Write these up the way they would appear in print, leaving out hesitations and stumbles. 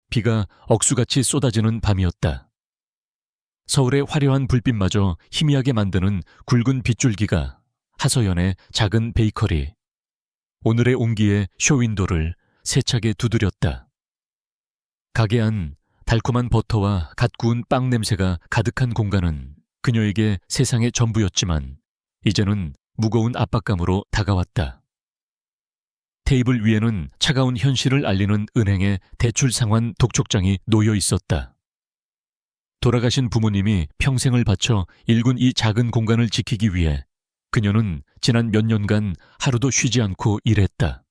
비가 억수같이 쏟아지는 밤이었다. 서울의 화려한 불빛마저 희미하게 만드는 굵은 빗줄기가 하서연의 작은 베이커리, 오늘의 온기의 쇼윈도를 세차게 두드렸다. 가게 안 달콤한 버터와 갓 구운 빵 냄새가 가득한 공간은 그녀에게 세상의 전부였지만 이제는 무거운 압박감으로 다가왔다. 테이블 위에는 차가운 현실을 알리는 은행의 대출 상환 독촉장이 놓여 있었다. 돌아가신 부모님이 평생을 바쳐 일군 이 작은 공간을 지키기 위해 그녀는 지난 몇 년간 하루도 쉬지 않고 일했다.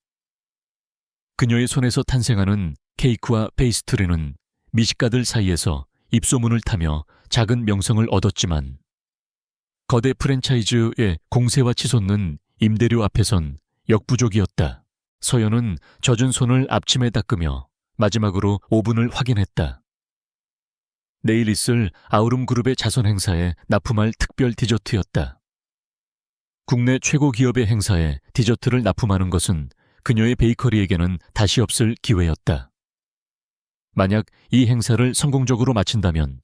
그녀의 손에서 탄생하는 케이크와 페이스트리는 미식가들 사이에서 입소문을 타며 작은 명성을 얻었지만 거대 프랜차이즈의 공세와 치솟는 임대료 앞에선 역부족이었다. 서연은 젖은 손을 앞침에 닦으며 마지막으로 오븐을 확인했다. 내일 있을 아우름 그룹의 자선 행사에 납품할 특별 디저트였다. 국내 최고 기업의 행사에 디저트를 납품하는 것은 그녀의 베이커리에게는 다시 없을 기회였다. 만약 이 행사를 성공적으로 마친다면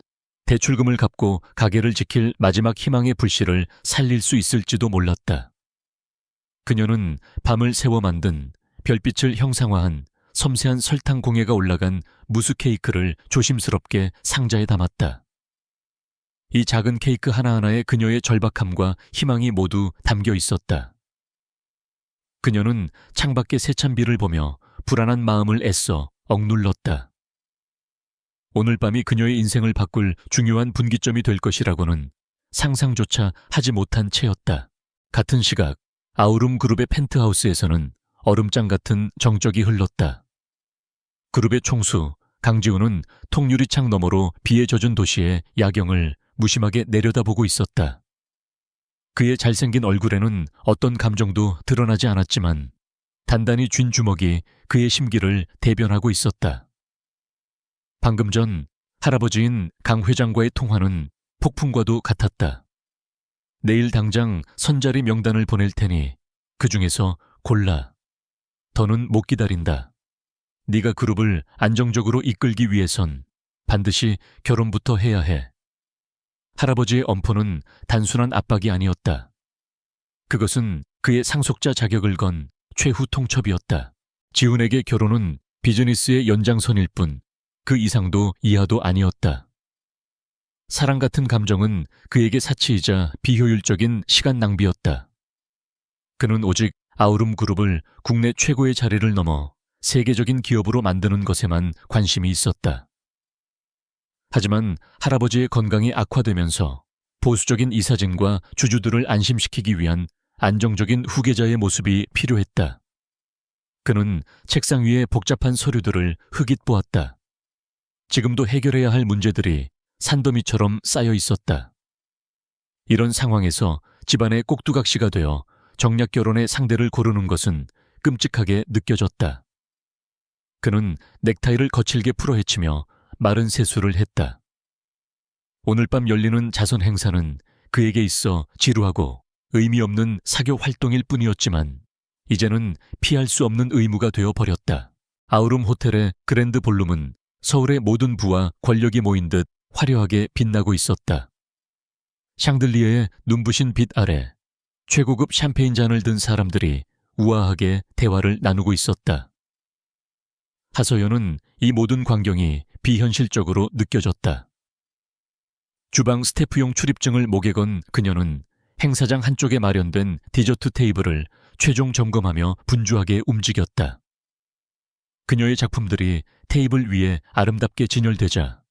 대출금을 갚고 가게를 지킬 마지막 희망의 불씨를 살릴 수 있을지도 몰랐다. 그녀는 밤을 새워 만든 별빛을 형상화한 섬세한 설탕 공예가 올라간 무스 케이크를 조심스럽게 상자에 담았다. 이 작은 케이크 하나하나에 그녀의 절박함과 희망이 모두 담겨 있었다. 그녀는 창밖의 세찬 비를 보며 불안한 마음을 애써 억눌렀다. 오늘 밤이 그녀의 인생을 바꿀 중요한 분기점이 될 것이라고는 상상조차 하지 못한 채였다. 같은 시각 아우름 그룹의 펜트하우스에서는 얼음장 같은 정적이 흘렀다. 그룹의 총수 강지훈은 통유리창 너머로 비에 젖은 도시의 야경을 무심하게 내려다보고 있었다. 그의 잘생긴 얼굴에는 어떤 감정도 드러나지 않았지만 단단히 쥔 주먹이 그의 심기를 대변하고 있었다. 방금 전 할아버지인 강 회장과의 통화는 폭풍과도 같았다. 내일 당장 선자리 명단을 보낼 테니 그 중에서 골라. 더는 못 기다린다. 네가 그룹을 안정적으로 이끌기 위해선 반드시 결혼부터 해야 해. 할아버지의 엄포는 단순한 압박이 아니었다. 그것은 그의 상속자 자격을 건 최후 통첩이었다. 지훈에게 결혼은 비즈니스의 연장선일 뿐 그 이상도 이하도 아니었다. 사랑 같은 감정은 그에게 사치이자 비효율적인 시간 낭비였다. 그는 오직 아우름 그룹을 국내 최고의 자리를 넘어 세계적인 기업으로 만드는 것에만 관심이 있었다. 하지만 할아버지의 건강이 악화되면서 보수적인 이사진과 주주들을 안심시키기 위한 안정적인 후계자의 모습이 필요했다. 그는 책상 위에 복잡한 서류들을 흐깃보았다. 지금도 해결해야 할 문제들이 산더미처럼 쌓여 있었다. 이런 상황에서 집안의 꼭두각시가 되어 정략 결혼의 상대를 고르는 것은 끔찍하게 느껴졌다. 그는 넥타이를 거칠게 풀어헤치며 마른 세수를 했다. 오늘 밤 열리는 자선 행사는 그에게 있어 지루하고 의미 없는 사교 활동일 뿐이었지만 이제는 피할 수 없는 의무가 되어버렸다. 아우름 호텔의 그랜드 볼룸은 서울의 모든 부와 권력이 모인 듯 화려하게 빛나고 있었다. 샹들리에의 눈부신 빛 아래 최고급 샴페인 잔을 든 사람들이 우아하게 대화를 나누고 있었다. 하서연은 이 모든 광경이 비현실적으로 느껴졌다. 주방 스태프용 출입증을 목에 건 그녀는 행사장 한쪽에 마련된 디저트 테이블을 최종 점검하며 분주하게 움직였다. 그녀의 작품들이 테이블 위에 아름답게 진열되자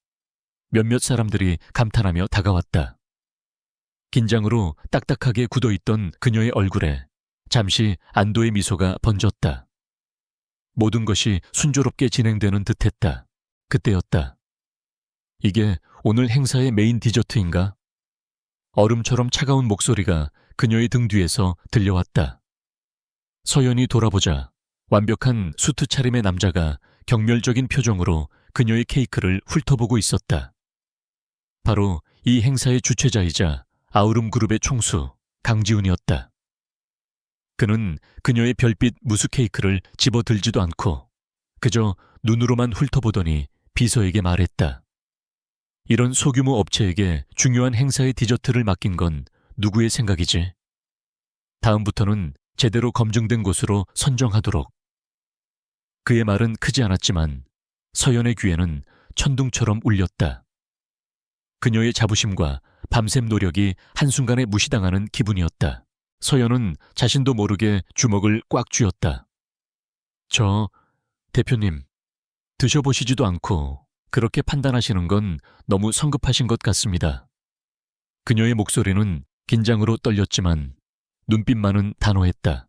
몇몇 사람들이 감탄하며 다가왔다. 긴장으로 딱딱하게 굳어있던 그녀의 얼굴에 잠시 안도의 미소가 번졌다. 모든 것이 순조롭게 진행되는 듯했다. 그때였다. 이게 오늘 행사의 메인 디저트인가? 얼음처럼 차가운 목소리가 그녀의 등 뒤에서 들려왔다. 서연이 돌아보자 완벽한 수트 차림의 남자가 경멸적인 표정으로 그녀의 케이크를 훑어보고 있었다. 바로 이 행사의 주최자이자 아우름 그룹의 총수 강지훈이었다. 그는 그녀의 별빛 무스 케이크를 집어들지도 않고 그저 눈으로만 훑어보더니 비서에게 말했다. 이런 소규모 업체에게 중요한 행사의 디저트를 맡긴 건 누구의 생각이지? 다음부터는 제대로 검증된 곳으로 선정하도록. 그의 말은 크지 않았지만 서연의 귀에는 천둥처럼 울렸다. 그녀의 자부심과 밤샘 노력이 한순간에 무시당하는 기분이었다. 서연은 자신도 모르게 주먹을 꽉 쥐었다. 대표님, 드셔보시지도 않고 그렇게 판단하시는 건 너무 성급하신 것 같습니다. 그녀의 목소리는 긴장으로 떨렸지만 눈빛만은 단호했다.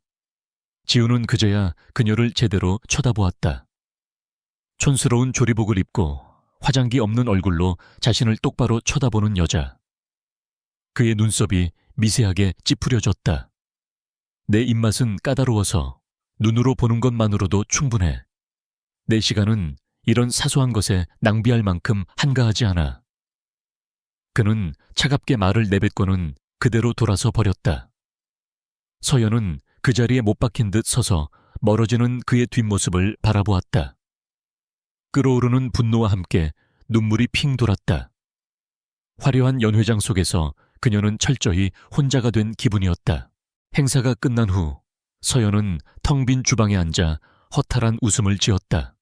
지우는 그제야 그녀를 제대로 쳐다보았다. 촌스러운 조리복을 입고 화장기 없는 얼굴로 자신을 똑바로 쳐다보는 여자. 그의 눈썹이 미세하게 찌푸려졌다. 내 입맛은 까다로워서 눈으로 보는 것만으로도 충분해. 내 시간은 이런 사소한 것에 낭비할 만큼 한가하지 않아. 그는 차갑게 말을 내뱉고는 그대로 돌아서 버렸다. 서연은 그 자리에 못 박힌 듯 서서 멀어지는 그의 뒷모습을 바라보았다. 끓어오르는 분노와 함께 눈물이 핑 돌았다. 화려한 연회장 속에서 그녀는 철저히 혼자가 된 기분이었다. 행사가 끝난 후 서연은 텅 빈 주방에 앉아 허탈한 웃음을 지었다.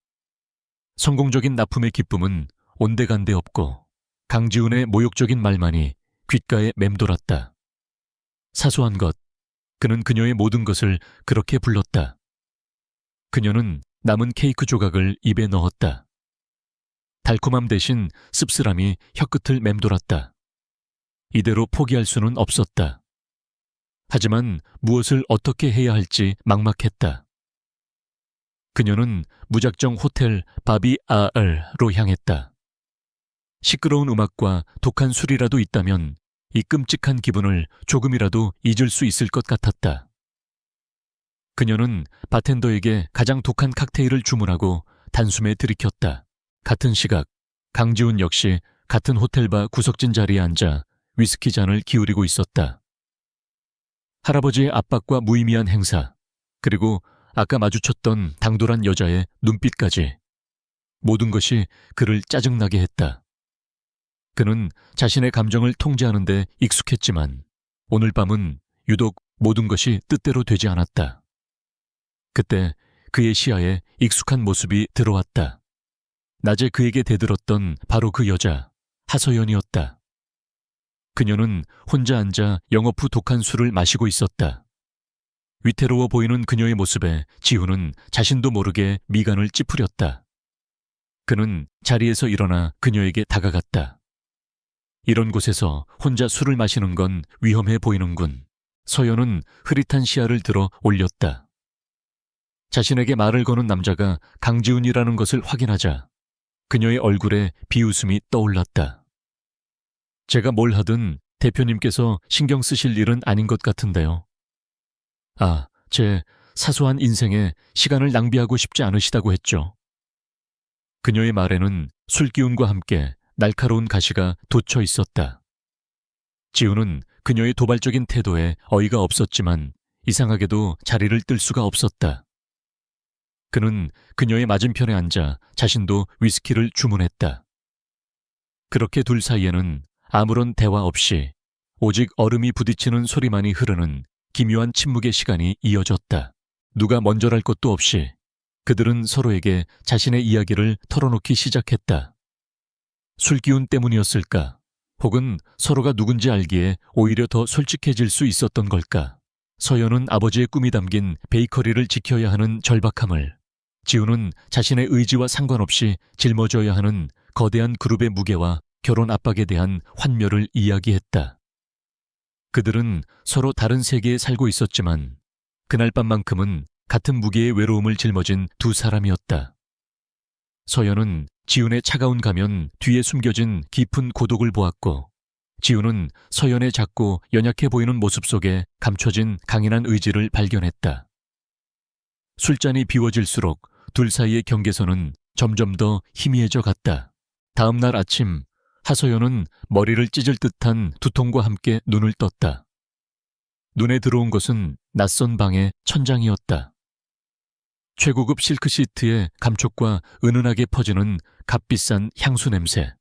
성공적인 납품의 기쁨은 온데간데 없고 강지훈의 모욕적인 말만이 귓가에 맴돌았다. 사소한 것, 그는 그녀의 모든 것을 그렇게 불렀다. 그녀는 남은 케이크 조각을 입에 넣었다. 달콤함 대신 씁쓸함이 혀끝을 맴돌았다. 이대로 포기할 수는 없었다. 하지만 무엇을 어떻게 해야 할지 막막했다. 그녀는 무작정 호텔 바비아얼로 향했다. 시끄러운 음악과 독한 술이라도 있다면 이 끔찍한 기분을 조금이라도 잊을 수 있을 것 같았다. 그녀는 바텐더에게 가장 독한 칵테일을 주문하고 단숨에 들이켰다. 같은 시각 강지훈 역시 같은 호텔바 구석진 자리에 앉아 위스키 잔을 기울이고 있었다. 할아버지의 압박과 무의미한 행사, 그리고 아까 마주쳤던 당돌한 여자의 눈빛까지 모든 것이 그를 짜증나게 했다. 그는 자신의 감정을 통제하는 데 익숙했지만 오늘 밤은 유독 모든 것이 뜻대로 되지 않았다. 그때 그의 시야에 익숙한 모습이 들어왔다. 낮에 그에게 대들었던 바로 그 여자, 하서연이었다. 그녀는 혼자 앉아 영업 후 독한 술을 마시고 있었다. 위태로워 보이는 그녀의 모습에 지훈은 자신도 모르게 미간을 찌푸렸다. 그는 자리에서 일어나 그녀에게 다가갔다. 이런 곳에서 혼자 술을 마시는 건 위험해 보이는군. 서연은 흐릿한 시야를 들어 올렸다. 자신에게 말을 거는 남자가 강지훈이라는 것을 확인하자 그녀의 얼굴에 비웃음이 떠올랐다. 제가 뭘 하든 대표님께서 신경 쓰실 일은 아닌 것 같은데요. 제 사소한 인생에 시간을 낭비하고 싶지 않으시다고 했죠. 그녀의 말에는 술기운과 함께 날카로운 가시가 돋쳐 있었다. 지우는 그녀의 도발적인 태도에 어이가 없었지만 이상하게도 자리를 뜰 수가 없었다. 그는 그녀의 맞은편에 앉아 자신도 위스키를 주문했다. 그렇게 둘 사이에는 아무런 대화 없이 오직 얼음이 부딪히는 소리만이 흐르는 기묘한 침묵의 시간이 이어졌다. 누가 먼저랄 것도 없이 그들은 서로에게 자신의 이야기를 털어놓기 시작했다. 술기운 때문이었을까? 혹은 서로가 누군지 알기에 오히려 더 솔직해질 수 있었던 걸까? 서연은 아버지의 꿈이 담긴 베이커리를 지켜야 하는 절박함을, 지우는 자신의 의지와 상관없이 짊어져야 하는 거대한 그룹의 무게와 결혼 압박에 대한 환멸을 이야기했다. 그들은 서로 다른 세계에 살고 있었지만 그날 밤만큼은 같은 무게의 외로움을 짊어진 두 사람이었다. 서연은 지훈의 차가운 가면 뒤에 숨겨진 깊은 고독을 보았고, 지훈은 서연의 작고 연약해 보이는 모습 속에 감춰진 강인한 의지를 발견했다. 술잔이 비워질수록 둘 사이의 경계선은 점점 더 희미해져 갔다. 다음 날 아침, 하서연은 머리를 찢을 듯한 두통과 함께 눈을 떴다. 눈에 들어온 것은 낯선 방의 천장이었다. 최고급 실크 시트의 감촉과 은은하게 퍼지는 값비싼 향수 냄새.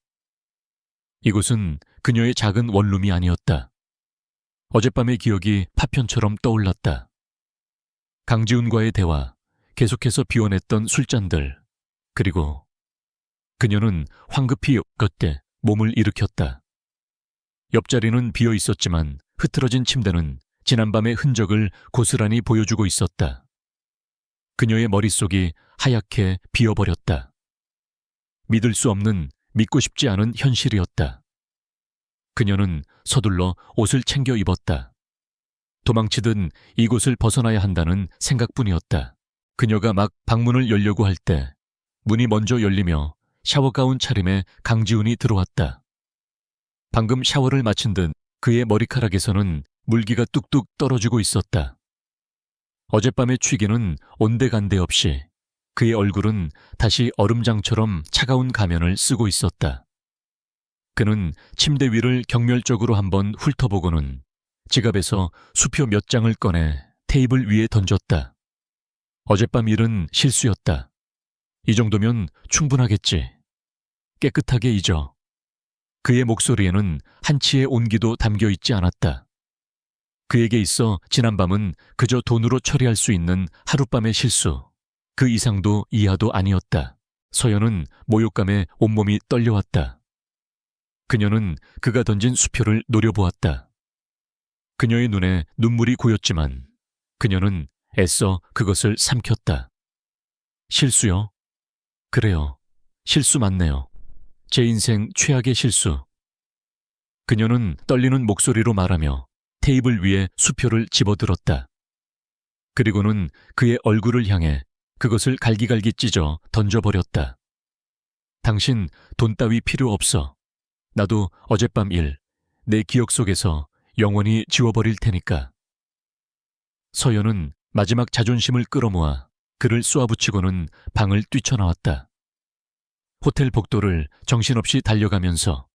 이곳은 그녀의 작은 원룸이 아니었다. 어젯밤의 기억이 파편처럼 떠올랐다. 강지훈과의 대화, 계속해서 비워냈던 술잔들, 그리고 그녀는 황급히 걷대 몸을 일으켰다. 옆자리는 비어 있었지만 흐트러진 침대는 지난밤의 흔적을 고스란히 보여주고 있었다. 그녀의 머릿속이 하얗게 비어버렸다. 믿을 수 없는, 믿고 싶지 않은 현실이었다. 그녀는 서둘러 옷을 챙겨 입었다. 도망치듯 이곳을 벗어나야 한다는 생각뿐이었다. 그녀가 막 방문을 열려고 할 때 문이 먼저 열리며 샤워가운 차림에 강지훈이 들어왔다. 방금 샤워를 마친 듯 그의 머리카락에서는 물기가 뚝뚝 떨어지고 있었다. 어젯밤의 취기는 온데간데 없이 그의 얼굴은 다시 얼음장처럼 차가운 가면을 쓰고 있었다. 그는 침대 위를 경멸적으로 한번 훑어보고는 지갑에서 수표 몇 장을 꺼내 테이블 위에 던졌다. 어젯밤 일은 실수였다. 이 정도면 충분하겠지. 깨끗하게 잊어. 그의 목소리에는 한치의 온기도 담겨 있지 않았다. 그에게 있어 지난밤은 그저 돈으로 처리할 수 있는 하룻밤의 실수. 그 이상도 이하도 아니었다. 서연은 모욕감에 온몸이 떨려왔다. 그녀는 그가 던진 수표를 노려보았다. 그녀의 눈에 눈물이 고였지만 그녀는 애써 그것을 삼켰다. 실수요? 그래요. 실수 맞네요. 제 인생 최악의 실수. 그녀는 떨리는 목소리로 말하며 테이블 위에 수표를 집어들었다. 그리고는 그의 얼굴을 향해 그것을 갈기갈기 찢어 던져버렸다. 당신 돈 따위 필요 없어. 나도 어젯밤 일, 내 기억 속에서 영원히 지워버릴 테니까. 서연은 마지막 자존심을 끌어모아 그를 쏘아붙이고는 방을 뛰쳐나왔다. 호텔 복도를 정신없이 달려가면서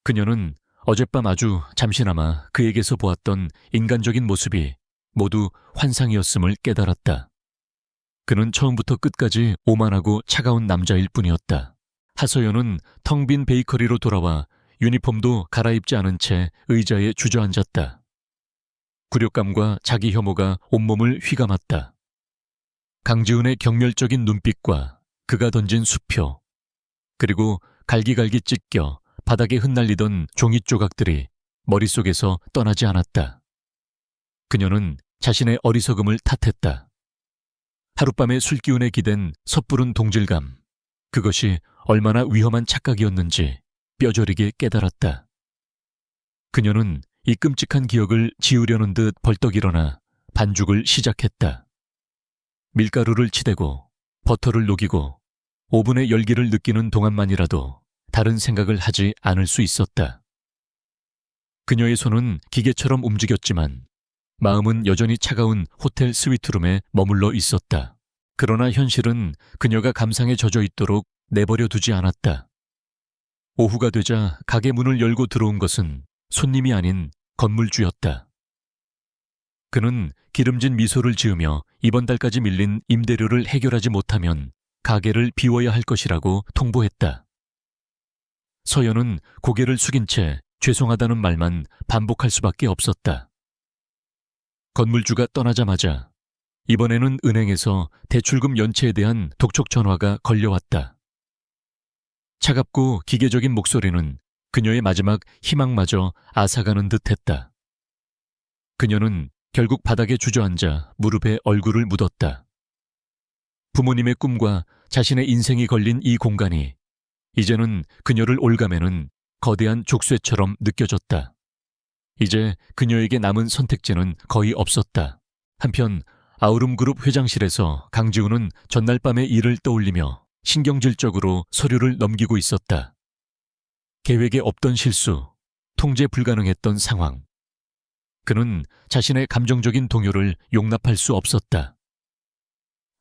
그녀는 어젯밤 아주 잠시나마 그에게서 보았던 인간적인 모습이 모두 환상이었음을 깨달았다. 그는 처음부터 끝까지 오만하고 차가운 남자일 뿐이었다. 하서연은 텅 빈 베이커리로 돌아와 유니폼도 갈아입지 않은 채 의자에 주저앉았다. 굴욕감과 자기 혐오가 온몸을 휘감았다. 강지훈의 경멸적인 눈빛과 그가 던진 수표, 그리고 갈기갈기 찢겨 바닥에 흩날리던 종이 조각들이 머릿속에서 떠나지 않았다. 그녀는 자신의 어리석음을 탓했다. 하룻밤의 술기운에 기댄 섣부른 동질감, 그것이 얼마나 위험한 착각이었는지 뼈저리게 깨달았다. 그녀는 이 끔찍한 기억을 지우려는 듯 벌떡 일어나 반죽을 시작했다. 밀가루를 치대고 버터를 녹이고 오븐의 열기를 느끼는 동안만이라도 다른 생각을 하지 않을 수 있었다. 그녀의 손은 기계처럼 움직였지만 마음은 여전히 차가운 호텔 스위트룸에 머물러 있었다. 그러나 현실은 그녀가 감상에 젖어 있도록 내버려 두지 않았다. 오후가 되자 가게 문을 열고 들어온 것은 손님이 아닌 건물주였다. 그는 기름진 미소를 지으며 이번 달까지 밀린 임대료를 해결하지 못하면 가게를 비워야 할 것이라고 통보했다. 서연은 고개를 숙인 채 죄송하다는 말만 반복할 수밖에 없었다. 건물주가 떠나자마자 이번에는 은행에서 대출금 연체에 대한 독촉 전화가 걸려왔다. 차갑고 기계적인 목소리는 그녀의 마지막 희망마저 앗아가는 듯했다. 그녀는 결국 바닥에 주저앉아 무릎에 얼굴을 묻었다. 부모님의 꿈과 자신의 인생이 걸린 이 공간이 이제는 그녀를 올가매는 거대한 족쇄처럼 느껴졌다. 이제 그녀에게 남은 선택지는 거의 없었다. 한편 아우름그룹 회장실에서 강지훈은 전날 밤의 일을 떠올리며 신경질적으로 서류를 넘기고 있었다. 계획에 없던 실수, 통제 불가능했던 상황. 그는 자신의 감정적인 동요를 용납할 수 없었다.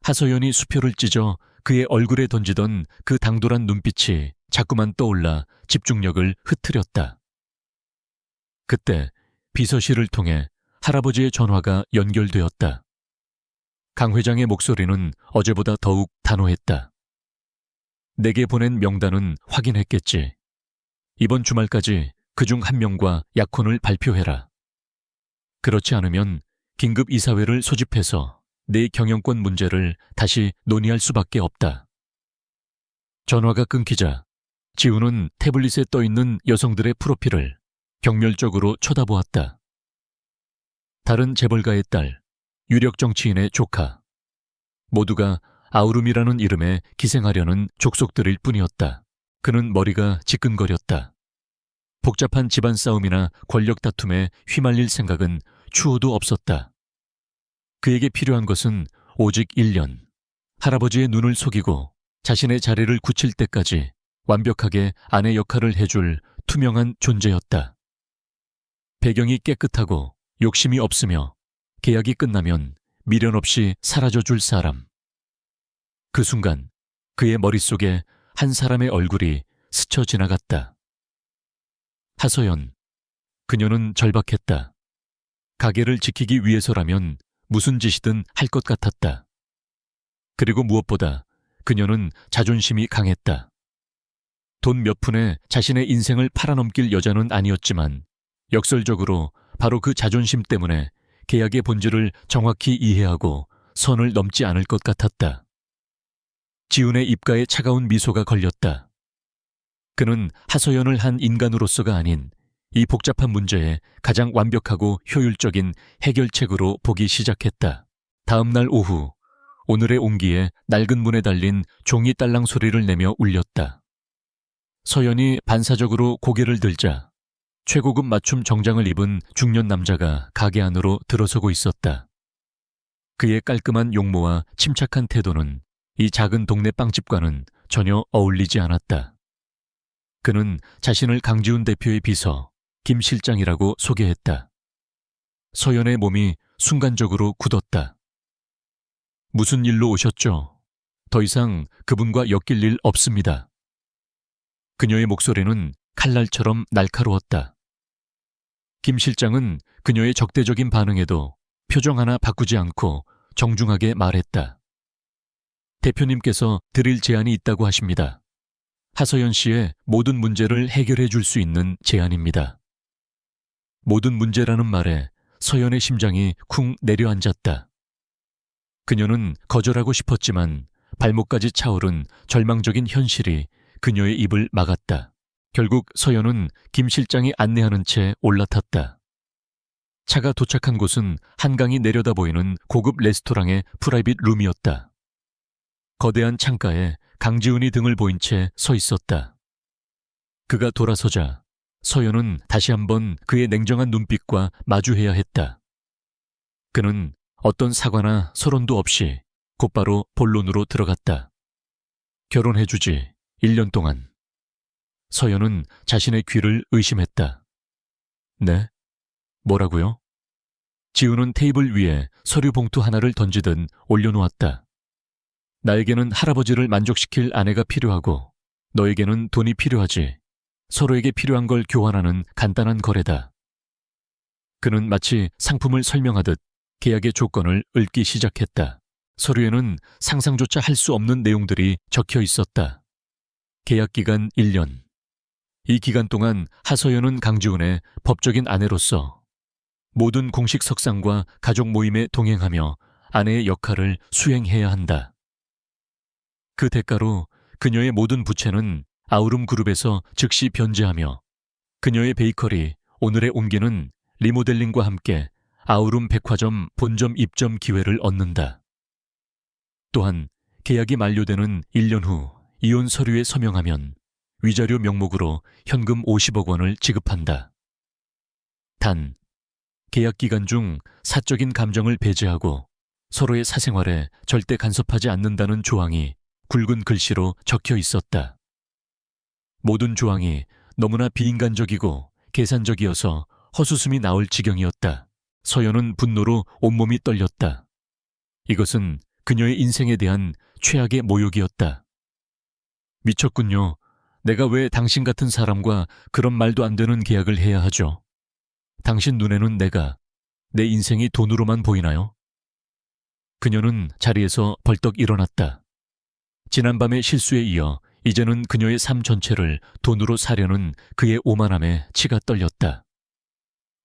하서연이 수표를 찢어 그의 얼굴에 던지던 그 당돌한 눈빛이 자꾸만 떠올라 집중력을 흐트렸다. 그때 비서실을 통해 할아버지의 전화가 연결되었다. 강 회장의 목소리는 어제보다 더욱 단호했다. 내게 보낸 명단은 확인했겠지. 이번 주말까지 그중 한 명과 약혼을 발표해라. 그렇지 않으면 긴급 이사회를 소집해서 내 경영권 문제를 다시 논의할 수밖에 없다. 전화가 끊기자 지우는 태블릿에 떠있는 여성들의 프로필을 경멸적으로 쳐다보았다. 다른 재벌가의 딸, 유력 정치인의 조카. 모두가 아우름이라는 이름에 기생하려는 족속들일 뿐이었다. 그는 머리가 지끈거렸다. 복잡한 집안 싸움이나 권력 다툼에 휘말릴 생각은 추호도 없었다. 그에게 필요한 것은 오직 1년. 할아버지의 눈을 속이고 자신의 자리를 굳힐 때까지 완벽하게 아내 역할을 해줄 투명한 존재였다. 배경이 깨끗하고 욕심이 없으며 계약이 끝나면 미련 없이 사라져줄 사람. 그 순간 그의 머릿속에 한 사람의 얼굴이 스쳐 지나갔다. 하서연. 그녀는 절박했다. 가게를 지키기 위해서라면 무슨 짓이든 할 것 같았다. 그리고 무엇보다 그녀는 자존심이 강했다. 돈 몇 푼에 자신의 인생을 팔아넘길 여자는 아니었지만 역설적으로 바로 그 자존심 때문에 계약의 본질을 정확히 이해하고 선을 넘지 않을 것 같았다. 지훈의 입가에 차가운 미소가 걸렸다. 그는 하소연을 한 인간으로서가 아닌 이 복잡한 문제에 가장 완벽하고 효율적인 해결책으로 보기 시작했다. 다음 날 오후, 오늘의 온기에 낡은 문에 달린 종이 딸랑 소리를 내며 울렸다. 서연이 반사적으로 고개를 들자 최고급 맞춤 정장을 입은 중년 남자가 가게 안으로 들어서고 있었다. 그의 깔끔한 용모와 침착한 태도는 이 작은 동네 빵집과는 전혀 어울리지 않았다. 그는 자신을 강지훈 대표의 비서 김 실장이라고 소개했다. 서연의 몸이 순간적으로 굳었다. 무슨 일로 오셨죠? 더 이상 그분과 엮일 일 없습니다. 그녀의 목소리는 칼날처럼 날카로웠다. 김 실장은 그녀의 적대적인 반응에도 표정 하나 바꾸지 않고 정중하게 말했다. 대표님께서 드릴 제안이 있다고 하십니다. 하서연 씨의 모든 문제를 해결해 줄 수 있는 제안입니다. 모든 문제라는 말에 서연의 심장이 쿵 내려앉았다. 그녀는 거절하고 싶었지만 발목까지 차오른 절망적인 현실이 그녀의 입을 막았다. 결국 서연은 김 실장이 안내하는 채 올라탔다. 차가 도착한 곳은 한강이 내려다 보이는 고급 레스토랑의 프라이빗 룸이었다. 거대한 창가에 강지훈이 등을 보인 채 서 있었다. 그가 돌아서자 서연은 다시 한번 그의 냉정한 눈빛과 마주해야 했다. 그는 어떤 사과나 서론도 없이 곧바로 본론으로 들어갔다. 결혼해주지, 1년 동안. 서연은 자신의 귀를 의심했다. 네? 뭐라고요? 지우는 테이블 위에 서류 봉투 하나를 던지듯 올려놓았다. 나에게는 할아버지를 만족시킬 아내가 필요하고 너에게는 돈이 필요하지. 서로에게 필요한 걸 교환하는 간단한 거래다. 그는 마치 상품을 설명하듯 계약의 조건을 읽기 시작했다. 서류에는 상상조차 할 수 없는 내용들이 적혀 있었다. 계약 기간 1년. 이 기간 동안 하서연은 강지훈의 법적인 아내로서 모든 공식 석상과 가족 모임에 동행하며 아내의 역할을 수행해야 한다. 그 대가로 그녀의 모든 부채는 아우름 그룹에서 즉시 변제하며 그녀의 베이커리 오늘의 온기는 리모델링과 함께 아우름 백화점 본점 입점 기회를 얻는다. 또한 계약이 만료되는 1년 후 이혼 서류에 서명하면 위자료 명목으로 현금 50억 원을 지급한다. 단, 계약 기간 중 사적인 감정을 배제하고 서로의 사생활에 절대 간섭하지 않는다는 조항이 굵은 글씨로 적혀 있었다. 모든 조항이 너무나 비인간적이고 계산적이어서 헛웃음이 나올 지경이었다. 서연은 분노로 온몸이 떨렸다. 이것은 그녀의 인생에 대한 최악의 모욕이었다. 미쳤군요. 내가 왜 당신 같은 사람과 그런 말도 안 되는 계약을 해야 하죠? 당신 눈에는 내가, 내 인생이 돈으로만 보이나요? 그녀는 자리에서 벌떡 일어났다. 지난밤의 실수에 이어 이제는 그녀의 삶 전체를 돈으로 사려는 그의 오만함에 치가 떨렸다.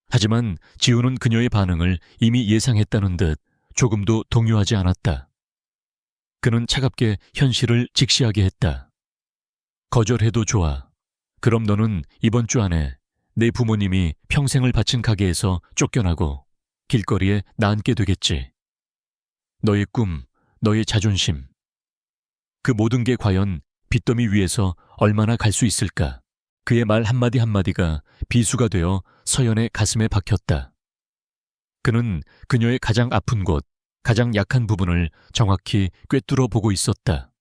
하지만 지우는 그녀의 반응을 이미 예상했다는 듯 조금도 동요하지 않았다. 그는 차갑게 현실을 직시하게 했다. 거절해도 좋아. 그럼 너는 이번 주 안에 내 부모님이 평생을 바친 가게에서 쫓겨나고 길거리에 나앉게 되겠지. 너의 꿈, 너의 자존심. 그 모든 게 과연 빚더미 위에서 얼마나 갈 수 있을까? 그의 말 한마디 한마디가 비수가 되어 서연의 가슴에 박혔다. 그는 그녀의 가장 아픈 곳, 가장 약한 부분을 정확히 꿰뚫어 보고 있었다.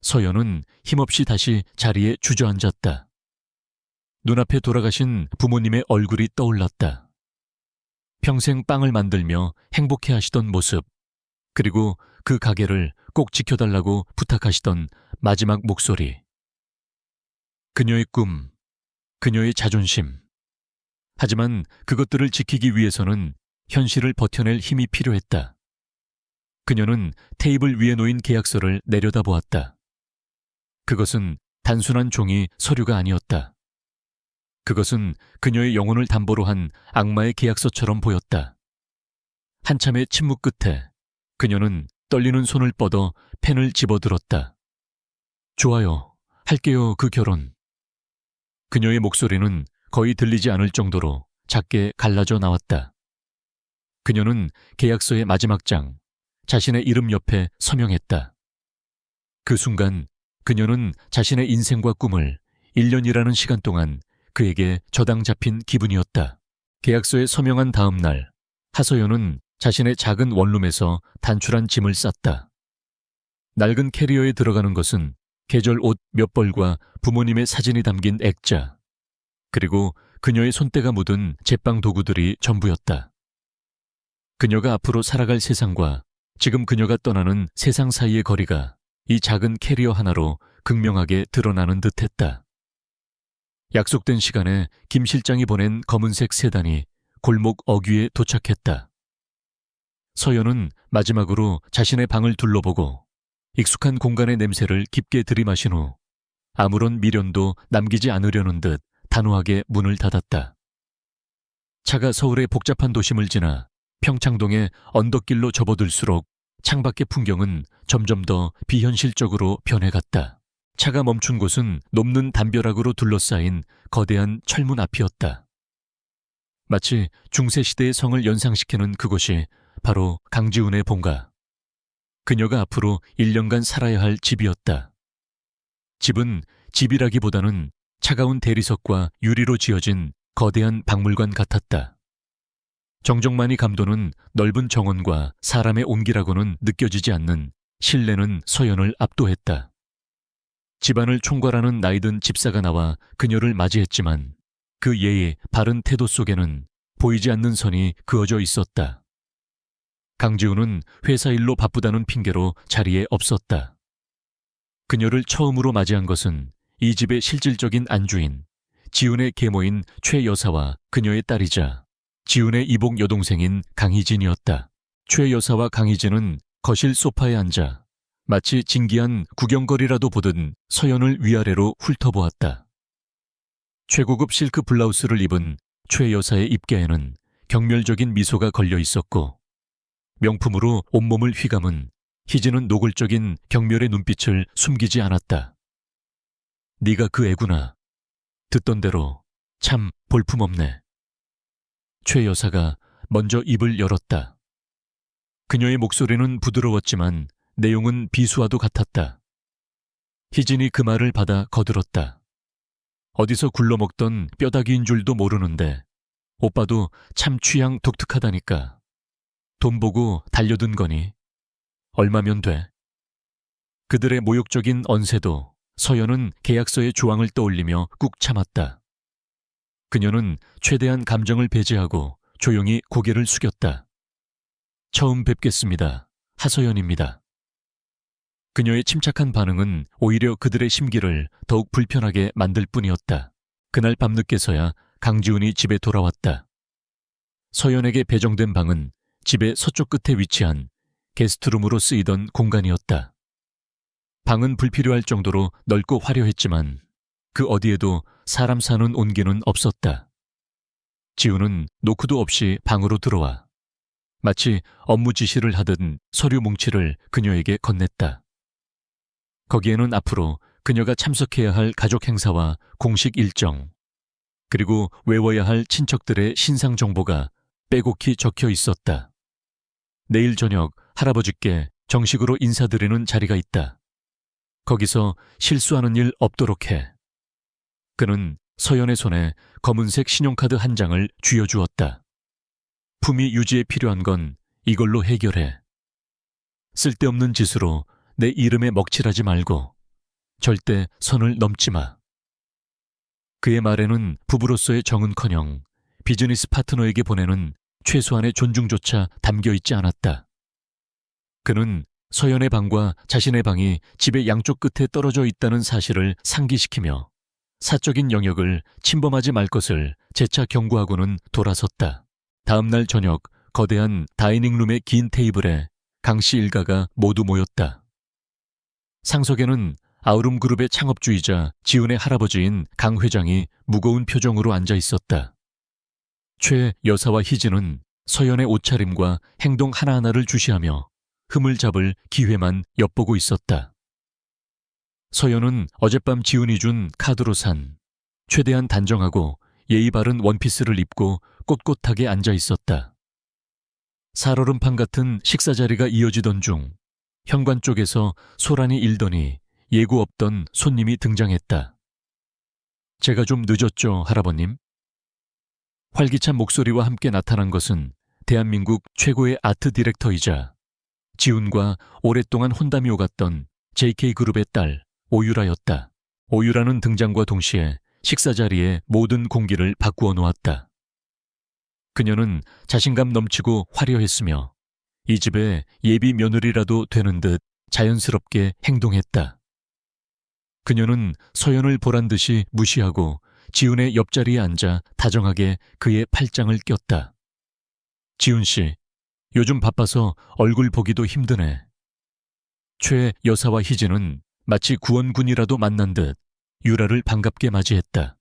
서연은 힘없이 다시 자리에 주저앉았다. 눈앞에 돌아가신 부모님의 얼굴이 떠올랐다. 평생 빵을 만들며 행복해 하시던 모습, 그리고 그 가게를 꼭 지켜달라고 부탁하시던 마지막 목소리. 그녀의 꿈, 그녀의 자존심. 하지만 그것들을 지키기 위해서는 현실을 버텨낼 힘이 필요했다. 그녀는 테이블 위에 놓인 계약서를 내려다보았다. 그것은 단순한 종이 서류가 아니었다. 그것은 그녀의 영혼을 담보로 한 악마의 계약서처럼 보였다. 한참의 침묵 끝에 그녀는 떨리는 손을 뻗어 펜을 집어들었다. 좋아요. 할게요, 그 결혼. 그녀의 목소리는 거의 들리지 않을 정도로 작게 갈라져 나왔다. 그녀는 계약서의 마지막 장, 자신의 이름 옆에 서명했다. 그 순간 그녀는 자신의 인생과 꿈을 1년이라는 시간 동안 그에게 저당 잡힌 기분이었다. 계약서에 서명한 다음 날, 하서연은 자신의 작은 원룸에서 단출한 짐을 쌌다. 낡은 캐리어에 들어가는 것은 계절 옷 몇 벌과 부모님의 사진이 담긴 액자, 그리고 그녀의 손때가 묻은 제빵 도구들이 전부였다. 그녀가 앞으로 살아갈 세상과 지금 그녀가 떠나는 세상 사이의 거리가 이 작은 캐리어 하나로 극명하게 드러나는 듯했다. 약속된 시간에 김 실장이 보낸 검은색 세단이 골목 어귀에 도착했다. 서연은 마지막으로 자신의 방을 둘러보고 익숙한 공간의 냄새를 깊게 들이마신 후 아무런 미련도 남기지 않으려는 듯 단호하게 문을 닫았다. 차가 서울의 복잡한 도심을 지나 평창동의 언덕길로 접어들수록 창밖의 풍경은 점점 더 비현실적으로 변해갔다. 차가 멈춘 곳은 높는 담벼락으로 둘러싸인 거대한 철문 앞이었다. 마치 중세시대의 성을 연상시키는 그곳이 바로 강지훈의 본가. 그녀가 앞으로 1년간 살아야 할 집이었다. 집은 집이라기보다는 차가운 대리석과 유리로 지어진 거대한 박물관 같았다. 정정만이 감도는 넓은 정원과 사람의 온기라고는 느껴지지 않는 실내는 서연을 압도했다. 집안을 총괄하는 나이든 집사가 나와 그녀를 맞이했지만 그 예의 바른 태도 속에는 보이지 않는 선이 그어져 있었다. 강지훈은 회사 일로 바쁘다는 핑계로 자리에 없었다. 그녀를 처음으로 맞이한 것은 이 집의 실질적인 안주인 지훈의 계모인 최 여사와 그녀의 딸이자 지훈의 이복 여동생인 강희진이었다. 최 여사와 강희진은 거실 소파에 앉아 마치 진기한 구경거리라도 보듯 서연을 위아래로 훑어보았다. 최고급 실크 블라우스를 입은 최 여사의 입가에는 경멸적인 미소가 걸려 있었고 명품으로 온몸을 휘감은 희진은 노골적인 경멸의 눈빛을 숨기지 않았다. 네가 그 애구나. 듣던 대로 참 볼품없네. 최 여사가 먼저 입을 열었다. 그녀의 목소리는 부드러웠지만 내용은 비수와도 같았다. 희진이 그 말을 받아 거들었다. 어디서 굴러먹던 뼈다귀인 줄도 모르는데 오빠도 참 취향 독특하다니까. 돈 보고 달려든 거니? 얼마면 돼? 그들의 모욕적인 언세도 서연은 계약서의 조항을 떠올리며 꾹 참았다. 그녀는 최대한 감정을 배제하고 조용히 고개를 숙였다. 처음 뵙겠습니다. 하서연입니다. 그녀의 침착한 반응은 오히려 그들의 심기를 더욱 불편하게 만들 뿐이었다. 그날 밤늦게서야 강지훈이 집에 돌아왔다. 서연에게 배정된 방은 집의 서쪽 끝에 위치한 게스트룸으로 쓰이던 공간이었다. 방은 불필요할 정도로 넓고 화려했지만 그 어디에도 사람 사는 온기는 없었다. 지우는 노크도 없이 방으로 들어와 마치 업무 지시를 하듯 서류 뭉치를 그녀에게 건넸다. 거기에는 앞으로 그녀가 참석해야 할 가족 행사와 공식 일정, 그리고 외워야 할 친척들의 신상 정보가 빼곡히 적혀 있었다. 내일 저녁 할아버지께 정식으로 인사드리는 자리가 있다. 거기서 실수하는 일 없도록 해. 그는 서연의 손에 검은색 신용카드 한 장을 쥐어주었다. 품위 유지에 필요한 건 이걸로 해결해. 쓸데없는 짓으로 내 이름에 먹칠하지 말고 절대 선을 넘지 마. 그의 말에는 부부로서의 정은커녕 비즈니스 파트너에게 보내는 최소한의 존중조차 담겨 있지 않았다. 그는 서연의 방과 자신의 방이 집의 양쪽 끝에 떨어져 있다는 사실을 상기시키며 사적인 영역을 침범하지 말 것을 재차 경고하고는 돌아섰다. 다음 날 저녁 거대한 다이닝룸의 긴 테이블에 강씨 일가가 모두 모였다. 상석에는 아우름그룹의 창업주이자 지훈의 할아버지인 강 회장이 무거운 표정으로 앉아 있었다. 최 여사와 희진은 서연의 옷차림과 행동 하나하나를 주시하며 흠을 잡을 기회만 엿보고 있었다. 서연은 어젯밤 지훈이 준 카드로 산 최대한 단정하고 예의 바른 원피스를 입고 꼿꼿하게 앉아 있었다. 살얼음판 같은 식사 자리가 이어지던 중 현관 쪽에서 소란이 일더니 예고 없던 손님이 등장했다. 제가 좀 늦었죠, 할아버님? 활기찬 목소리와 함께 나타난 것은 대한민국 최고의 아트 디렉터이자 지훈과 오랫동안 혼담이 오갔던 JK그룹의 딸 오유라였다. 오유라는 등장과 동시에 식사 자리에 모든 공기를 바꾸어 놓았다. 그녀는 자신감 넘치고 화려했으며 이 집의 예비 며느리라도 되는 듯 자연스럽게 행동했다. 그녀는 서연을 보란 듯이 무시하고 지훈의 옆자리에 앉아 다정하게 그의 팔짱을 꼈다. 지훈 씨, 요즘 바빠서 얼굴 보기도 힘드네. 최 여사와 희진은 마치 구원군이라도 만난 듯 유라를 반갑게 맞이했다.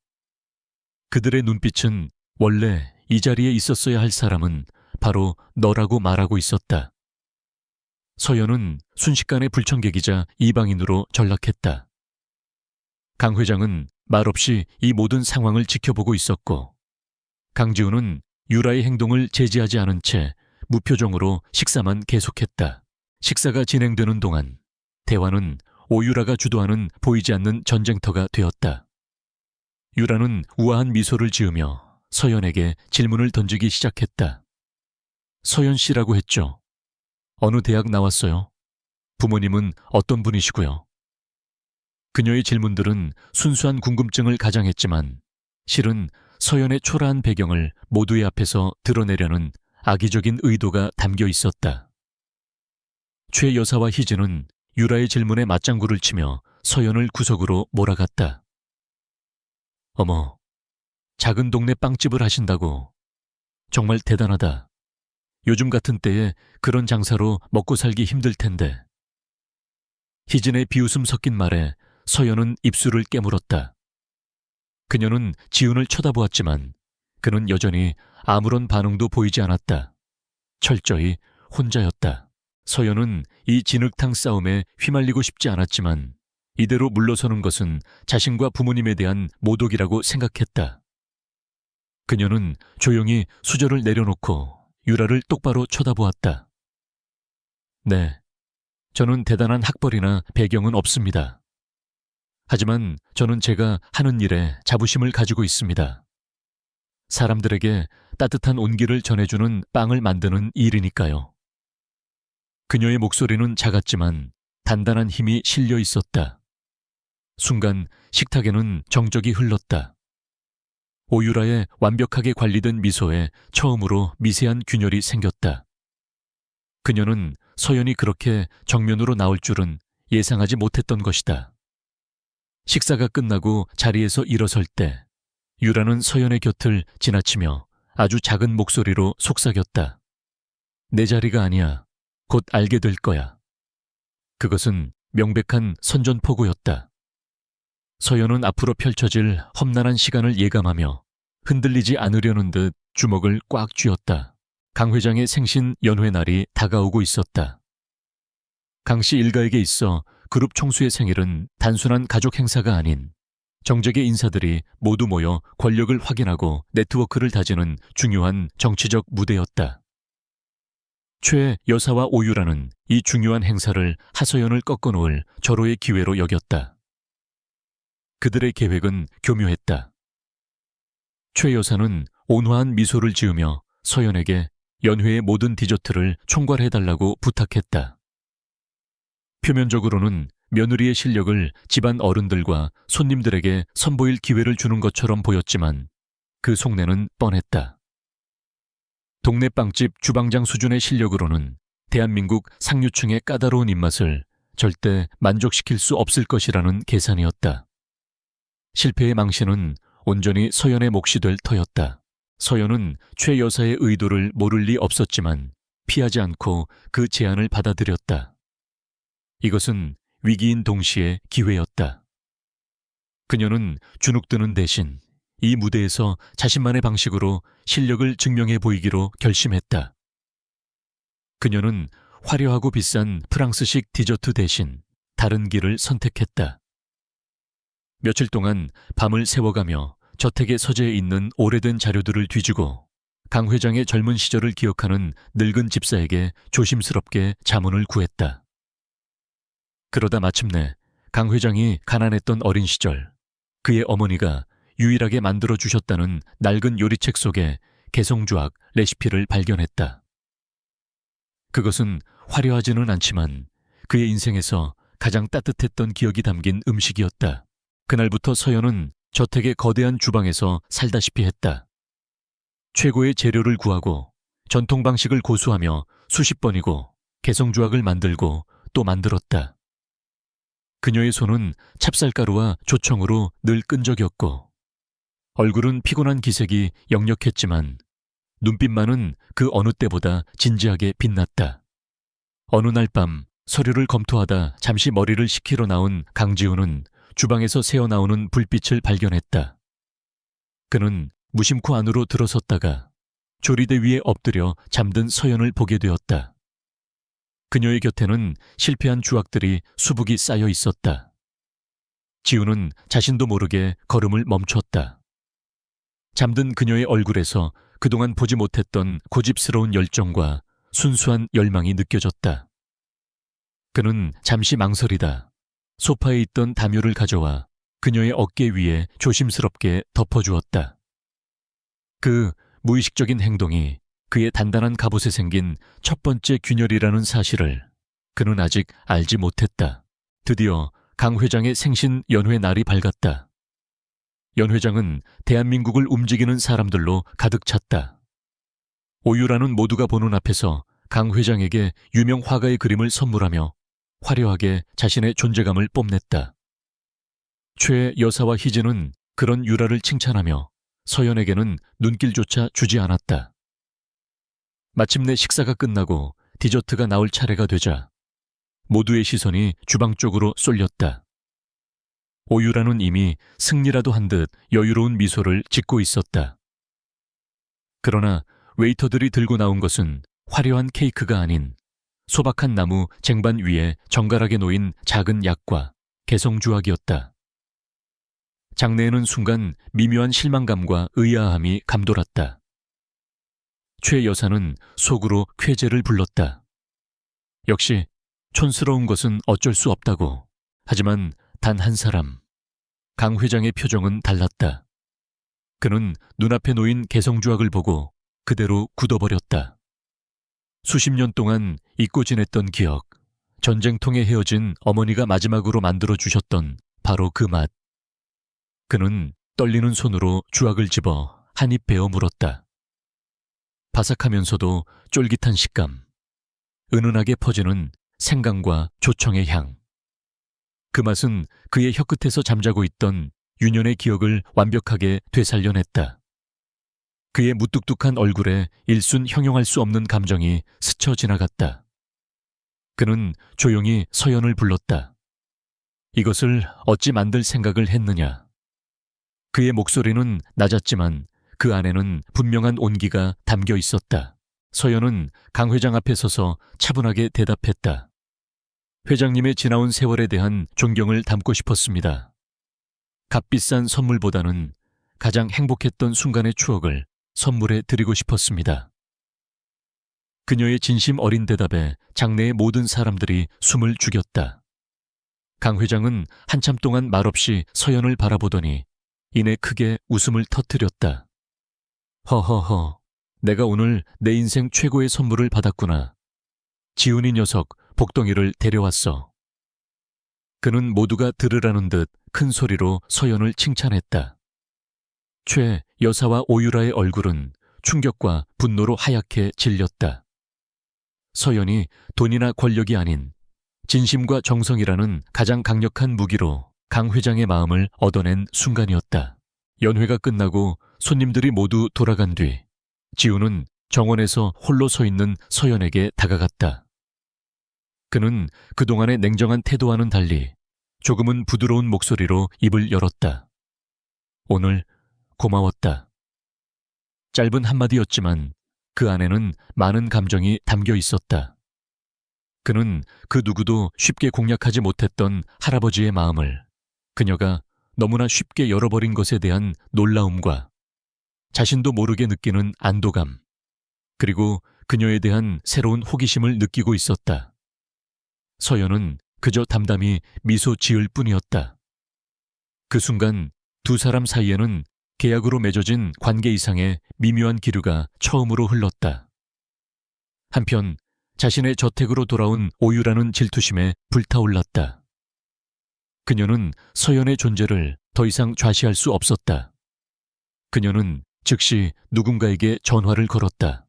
그들의 눈빛은 원래 이 자리에 있었어야 할 사람은 바로 너라고 말하고 있었다. 서연은 순식간에 불청객이자 이방인으로 전락했다. 강 회장은 말없이 이 모든 상황을 지켜보고 있었고 강지훈은 유라의 행동을 제지하지 않은 채 무표정으로 식사만 계속했다. 식사가 진행되는 동안 대화는 오유라가 주도하는 보이지 않는 전쟁터가 되었다. 유라는 우아한 미소를 지으며 서연에게 질문을 던지기 시작했다. 서연 씨라고 했죠. 어느 대학 나왔어요? 부모님은 어떤 분이시고요? 그녀의 질문들은 순수한 궁금증을 가장했지만 실은 서연의 초라한 배경을 모두의 앞에서 드러내려는 악의적인 의도가 담겨 있었다. 최 여사와 희진은 유라의 질문에 맞장구를 치며 서연을 구석으로 몰아갔다. 어머, 작은 동네 빵집을 하신다고. 정말 대단하다. 요즘 같은 때에 그런 장사로 먹고 살기 힘들 텐데. 희진의 비웃음 섞인 말에 서연은 입술을 깨물었다. 그녀는 지훈을 쳐다보았지만 그는 여전히 아무런 반응도 보이지 않았다. 철저히 혼자였다. 서연은 이 진흙탕 싸움에 휘말리고 싶지 않았지만 이대로 물러서는 것은 자신과 부모님에 대한 모독이라고 생각했다. 그녀는 조용히 수저를 내려놓고 유라를 똑바로 쳐다보았다. 네, 저는 대단한 학벌이나 배경은 없습니다. 하지만 저는 제가 하는 일에 자부심을 가지고 있습니다. 사람들에게 따뜻한 온기를 전해주는 빵을 만드는 일이니까요. 그녀의 목소리는 작았지만 단단한 힘이 실려 있었다. 순간 식탁에는 정적이 흘렀다. 오유라의 완벽하게 관리된 미소에 처음으로 미세한 균열이 생겼다. 그녀는 서연이 그렇게 정면으로 나올 줄은 예상하지 못했던 것이다. 식사가 끝나고 자리에서 일어설 때 유라는 서연의 곁을 지나치며 아주 작은 목소리로 속삭였다. 내 자리가 아니야. 곧 알게 될 거야. 그것은 명백한 선전포고였다. 서연은 앞으로 펼쳐질 험난한 시간을 예감하며 흔들리지 않으려는 듯 주먹을 꽉 쥐었다. 강 회장의 생신 연회 날이 다가오고 있었다. 강 씨 일가에게 있어 그룹 총수의 생일은 단순한 가족 행사가 아닌 정재계 인사들이 모두 모여 권력을 확인하고 네트워크를 다지는 중요한 정치적 무대였다. 최 여사와 오유라는 이 중요한 행사를 하서연을 꺾어놓을 절호의 기회로 여겼다. 그들의 계획은 교묘했다. 최 여사는 온화한 미소를 지으며 서연에게 연회의 모든 디저트를 총괄해달라고 부탁했다. 표면적으로는 며느리의 실력을 집안 어른들과 손님들에게 선보일 기회를 주는 것처럼 보였지만 그 속내는 뻔했다. 동네 빵집 주방장 수준의 실력으로는 대한민국 상류층의 까다로운 입맛을 절대 만족시킬 수 없을 것이라는 계산이었다. 실패의 망신은 온전히 서연의 몫이 될 터였다. 서연은 최 여사의 의도를 모를 리 없었지만 피하지 않고 그 제안을 받아들였다. 이것은 위기인 동시에 기회였다. 그녀는 주눅드는 대신 이 무대에서 자신만의 방식으로 실력을 증명해 보이기로 결심했다. 그녀는 화려하고 비싼 프랑스식 디저트 대신 다른 길을 선택했다. 며칠 동안 밤을 새워가며 저택의 서재에 있는 오래된 자료들을 뒤지고 강 회장의 젊은 시절을 기억하는 늙은 집사에게 조심스럽게 자문을 구했다. 그러다 마침내 강 회장이 가난했던 어린 시절 그의 어머니가 유일하게 만들어주셨다는 낡은 요리책 속에 개성주악 레시피를 발견했다. 그것은 화려하지는 않지만 그의 인생에서 가장 따뜻했던 기억이 담긴 음식이었다. 그날부터 서연은 저택의 거대한 주방에서 살다시피 했다. 최고의 재료를 구하고 전통 방식을 고수하며 수십 번이고 개성주악을 만들고 또 만들었다. 그녀의 손은 찹쌀가루와 조청으로 늘 끈적였고 얼굴은 피곤한 기색이 역력했지만 눈빛만은 그 어느 때보다 진지하게 빛났다. 어느 날 밤 서류를 검토하다 잠시 머리를 식히러 나온 강지우는 주방에서 새어나오는 불빛을 발견했다. 그는 무심코 안으로 들어섰다가 조리대 위에 엎드려 잠든 서연을 보게 되었다. 그녀의 곁에는 실패한 주악들이 수북이 쌓여 있었다. 지우는 자신도 모르게 걸음을 멈췄다. 잠든 그녀의 얼굴에서 그동안 보지 못했던 고집스러운 열정과 순수한 열망이 느껴졌다. 그는 잠시 망설이다 소파에 있던 담요를 가져와 그녀의 어깨 위에 조심스럽게 덮어주었다. 그 무의식적인 행동이 그의 단단한 갑옷에 생긴 첫 번째 균열이라는 사실을 그는 아직 알지 못했다. 드디어 강 회장의 생신 연회 날이 밝았다. 연 회장은 대한민국을 움직이는 사람들로 가득 찼다. 오유라는 모두가 보는 앞에서 강 회장에게 유명 화가의 그림을 선물하며 화려하게 자신의 존재감을 뽐냈다. 최 여사와 희진은 그런 유라를 칭찬하며 서연에게는 눈길조차 주지 않았다. 마침내 식사가 끝나고 디저트가 나올 차례가 되자 모두의 시선이 주방 쪽으로 쏠렸다. 오유라는 이미 승리라도 한 듯 여유로운 미소를 짓고 있었다. 그러나 웨이터들이 들고 나온 것은 화려한 케이크가 아닌 소박한 나무 쟁반 위에 정갈하게 놓인 작은 약과 개성주악이었다. 장내에는 순간 미묘한 실망감과 의아함이 감돌았다. 최 여사는 속으로 쾌재를 불렀다. 역시 촌스러운 것은 어쩔 수 없다고. 하지만 단 한 사람, 강 회장의 표정은 달랐다. 그는 눈앞에 놓인 개성주악을 보고 그대로 굳어버렸다. 수십 년 동안 잊고 지냈던 기억, 전쟁통에 헤어진 어머니가 마지막으로 만들어주셨던 바로 그 맛. 그는 떨리는 손으로 주악을 집어 한 입 베어 물었다. 바삭하면서도 쫄깃한 식감, 은은하게 퍼지는 생강과 조청의 향. 그 맛은 그의 혀끝에서 잠자고 있던 유년의 기억을 완벽하게 되살려냈다. 그의 무뚝뚝한 얼굴에 일순 형용할 수 없는 감정이 스쳐 지나갔다. 그는 조용히 서연을 불렀다. 이것을 어찌 만들 생각을 했느냐. 그의 목소리는 낮았지만 그 안에는 분명한 온기가 담겨 있었다. 서연은 강 회장 앞에 서서 차분하게 대답했다. 회장님의 지나온 세월에 대한 존경을 담고 싶었습니다. 값비싼 선물보다는 가장 행복했던 순간의 추억을 선물해 드리고 싶었습니다. 그녀의 진심 어린 대답에 장내의 모든 사람들이 숨을 죽였다. 강 회장은 한참 동안 말없이 서연을 바라보더니 이내 크게 웃음을 터뜨렸다. 허허허, 내가 오늘 내 인생 최고의 선물을 받았구나. 지훈이 녀석 복덩이를 데려왔어. 그는 모두가 들으라는 듯 큰 소리로 서연을 칭찬했다. 최 여사와 오유라의 얼굴은 충격과 분노로 하얗게 질렸다. 서연이 돈이나 권력이 아닌 진심과 정성이라는 가장 강력한 무기로 강 회장의 마음을 얻어낸 순간이었다. 연회가 끝나고 손님들이 모두 돌아간 뒤 지우는 정원에서 홀로 서 있는 서연에게 다가갔다. 그는 그동안의 냉정한 태도와는 달리 조금은 부드러운 목소리로 입을 열었다. 오늘 고마웠다. 짧은 한마디였지만 그 안에는 많은 감정이 담겨 있었다. 그는 그 누구도 쉽게 공략하지 못했던 할아버지의 마음을 그녀가 너무나 쉽게 열어버린 것에 대한 놀라움과 자신도 모르게 느끼는 안도감, 그리고 그녀에 대한 새로운 호기심을 느끼고 있었다. 서연은 그저 담담히 미소 지을 뿐이었다. 그 순간 두 사람 사이에는 계약으로 맺어진 관계 이상의 미묘한 기류가 처음으로 흘렀다. 한편 자신의 저택으로 돌아온 오유라는 질투심에 불타올랐다. 그녀는 서연의 존재를 더 이상 좌시할 수 없었다. 그녀는 즉시 누군가에게 전화를 걸었다.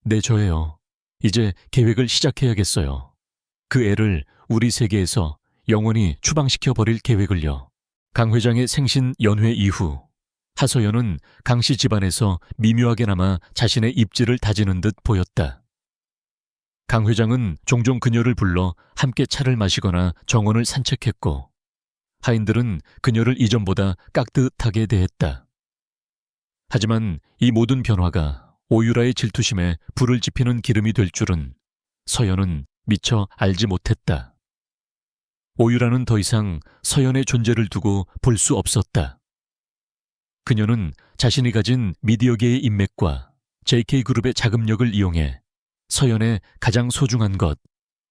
네, 저예요. 이제 계획을 시작해야겠어요. 그 애를 우리 세계에서 영원히 추방시켜버릴 계획을요. 강 회장의 생신 연회 이후 하서연은 강 씨 집안에서 미묘하게나마 자신의 입지를 다지는 듯 보였다. 강 회장은 종종 그녀를 불러 함께 차를 마시거나 정원을 산책했고 하인들은 그녀를 이전보다 깍듯하게 대했다. 하지만 이 모든 변화가 오유라의 질투심에 불을 지피는 기름이 될 줄은 서연은 미처 알지 못했다. 오유라는 더 이상 서연의 존재를 두고 볼 수 없었다. 그녀는 자신이 가진 미디어계의 인맥과 JK그룹의 자금력을 이용해 서연의 가장 소중한 것,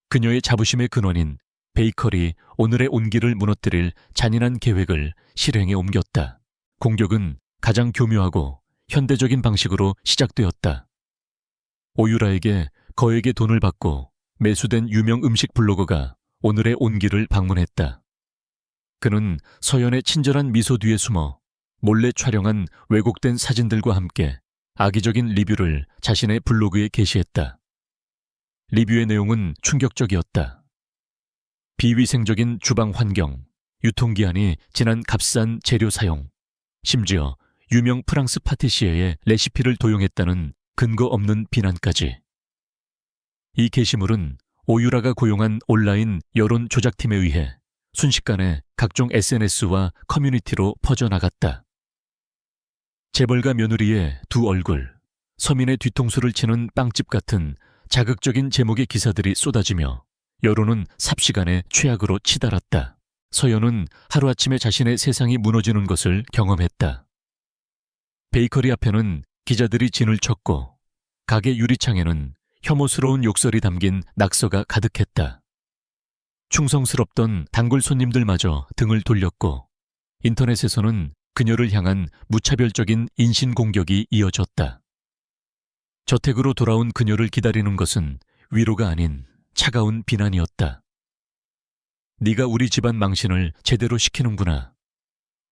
그녀의 자부심의 근원인 베이커리 오늘의 온기를 무너뜨릴 잔인한 계획을 실행에 옮겼다. 공격은 가장 교묘하고 현대적인 방식으로 시작되었다. 오유라에게 거액의 돈을 받고 매수된 유명 음식 블로거가 오늘의 온기를 방문했다. 그는 서연의 친절한 미소 뒤에 숨어 몰래 촬영한 왜곡된 사진들과 함께 악의적인 리뷰를 자신의 블로그에 게시했다. 리뷰의 내용은 충격적이었다. 비위생적인 주방 환경, 유통기한이 지난 값싼 재료 사용, 심지어 유명 프랑스 파티시에의 레시피를 도용했다는 근거 없는 비난까지. 이 게시물은 오유라가 고용한 온라인 여론 조작팀에 의해 순식간에 각종 SNS와 커뮤니티로 퍼져나갔다. 재벌가 며느리의 두 얼굴, 서민의 뒤통수를 치는 빵집 같은 자극적인 제목의 기사들이 쏟아지며 여론은 삽시간에 최악으로 치달았다. 서연은 하루아침에 자신의 세상이 무너지는 것을 경험했다. 베이커리 앞에는 기자들이 진을 쳤고 가게 유리창에는 혐오스러운 욕설이 담긴 낙서가 가득했다. 충성스럽던 단골 손님들마저 등을 돌렸고 인터넷에서는 그녀를 향한 무차별적인 인신공격이 이어졌다. 저택으로 돌아온 그녀를 기다리는 것은 위로가 아닌 차가운 비난이었다. 네가 우리 집안 망신을 제대로 시키는구나.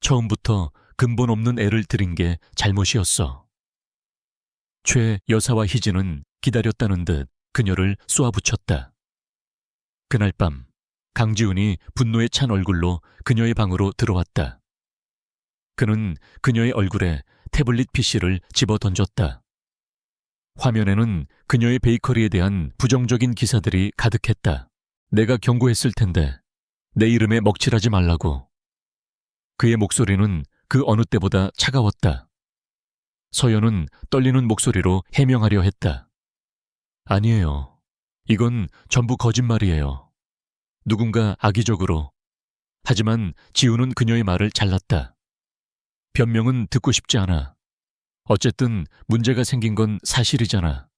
처음부터 근본 없는 애를 들인 게 잘못이었어. 최 여사와 희진은 기다렸다는 듯 그녀를 쏘아붙였다. 그날 밤 강지훈이 분노에 찬 얼굴로 그녀의 방으로 들어왔다. 그는 그녀의 얼굴에 태블릿 PC를 집어 던졌다. 화면에는 그녀의 베이커리에 대한 부정적인 기사들이 가득했다. 내가 경고했을 텐데 내 이름에 먹칠하지 말라고. 그의 목소리는 그 어느 때보다 차가웠다. 서연은 떨리는 목소리로 해명하려 했다. 아니에요. 이건 전부 거짓말이에요. 누군가 악의적으로. 하지만 지우는 그녀의 말을 잘랐다. 변명은 듣고 싶지 않아. 어쨌든 문제가 생긴 건 사실이잖아.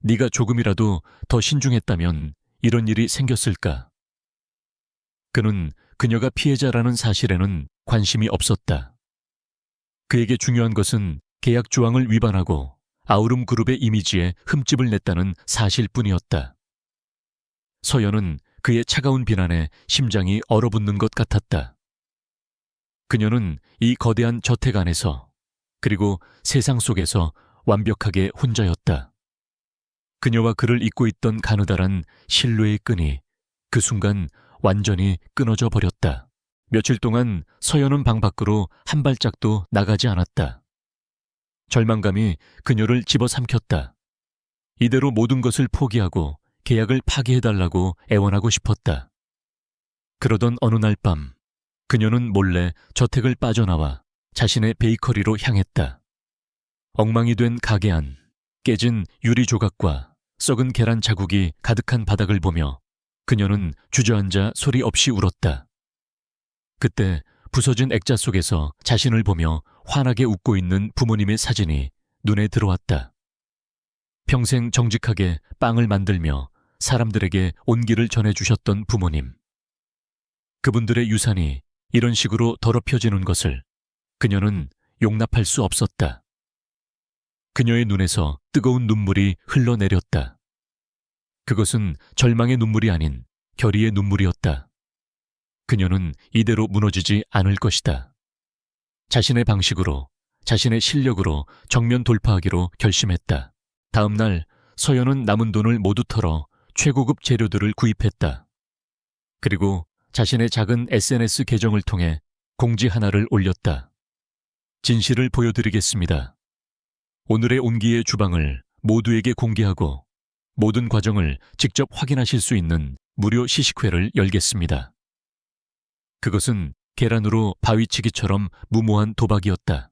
네가 조금이라도 더 신중했다면 이런 일이 생겼을까? 그는 그녀가 피해자라는 사실에는 관심이 없었다. 그에게 중요한 것은 계약 조항을 위반하고 아우름 그룹의 이미지에 흠집을 냈다는 사실뿐이었다. 서연은 그의 차가운 비난에 심장이 얼어붙는 것 같았다. 그녀는 이 거대한 저택 안에서 그리고 세상 속에서 완벽하게 혼자였다. 그녀와 그를 잇고 있던 가느다란 신뢰의 끈이 그 순간 완전히 끊어져 버렸다. 며칠 동안 서연은 방 밖으로 한 발짝도 나가지 않았다. 절망감이 그녀를 집어삼켰다. 이대로 모든 것을 포기하고 계약을 파기해달라고 애원하고 싶었다. 그러던 어느 날 밤, 그녀는 몰래 저택을 빠져나와 자신의 베이커리로 향했다. 엉망이 된 가게 안, 깨진 유리 조각과 썩은 계란 자국이 가득한 바닥을 보며 그녀는 주저앉아 소리 없이 울었다. 그때 부서진 액자 속에서 자신을 보며 환하게 웃고 있는 부모님의 사진이 눈에 들어왔다. 평생 정직하게 빵을 만들며 사람들에게 온기를 전해주셨던 부모님. 그분들의 유산이 이런 식으로 더럽혀지는 것을 그녀는 용납할 수 없었다. 그녀의 눈에서 뜨거운 눈물이 흘러내렸다. 그것은 절망의 눈물이 아닌 결의의 눈물이었다. 그녀는 이대로 무너지지 않을 것이다. 자신의 방식으로, 자신의 실력으로 정면 돌파하기로 결심했다. 다음 날 서연은 남은 돈을 모두 털어 최고급 재료들을 구입했다. 그리고 자신의 작은 SNS 계정을 통해 공지 하나를 올렸다. 진실을 보여드리겠습니다. 오늘의 온기의 주방을 모두에게 공개하고 모든 과정을 직접 확인하실 수 있는 무료 시식회를 열겠습니다. 그것은 계란으로 바위치기처럼 무모한 도박이었다.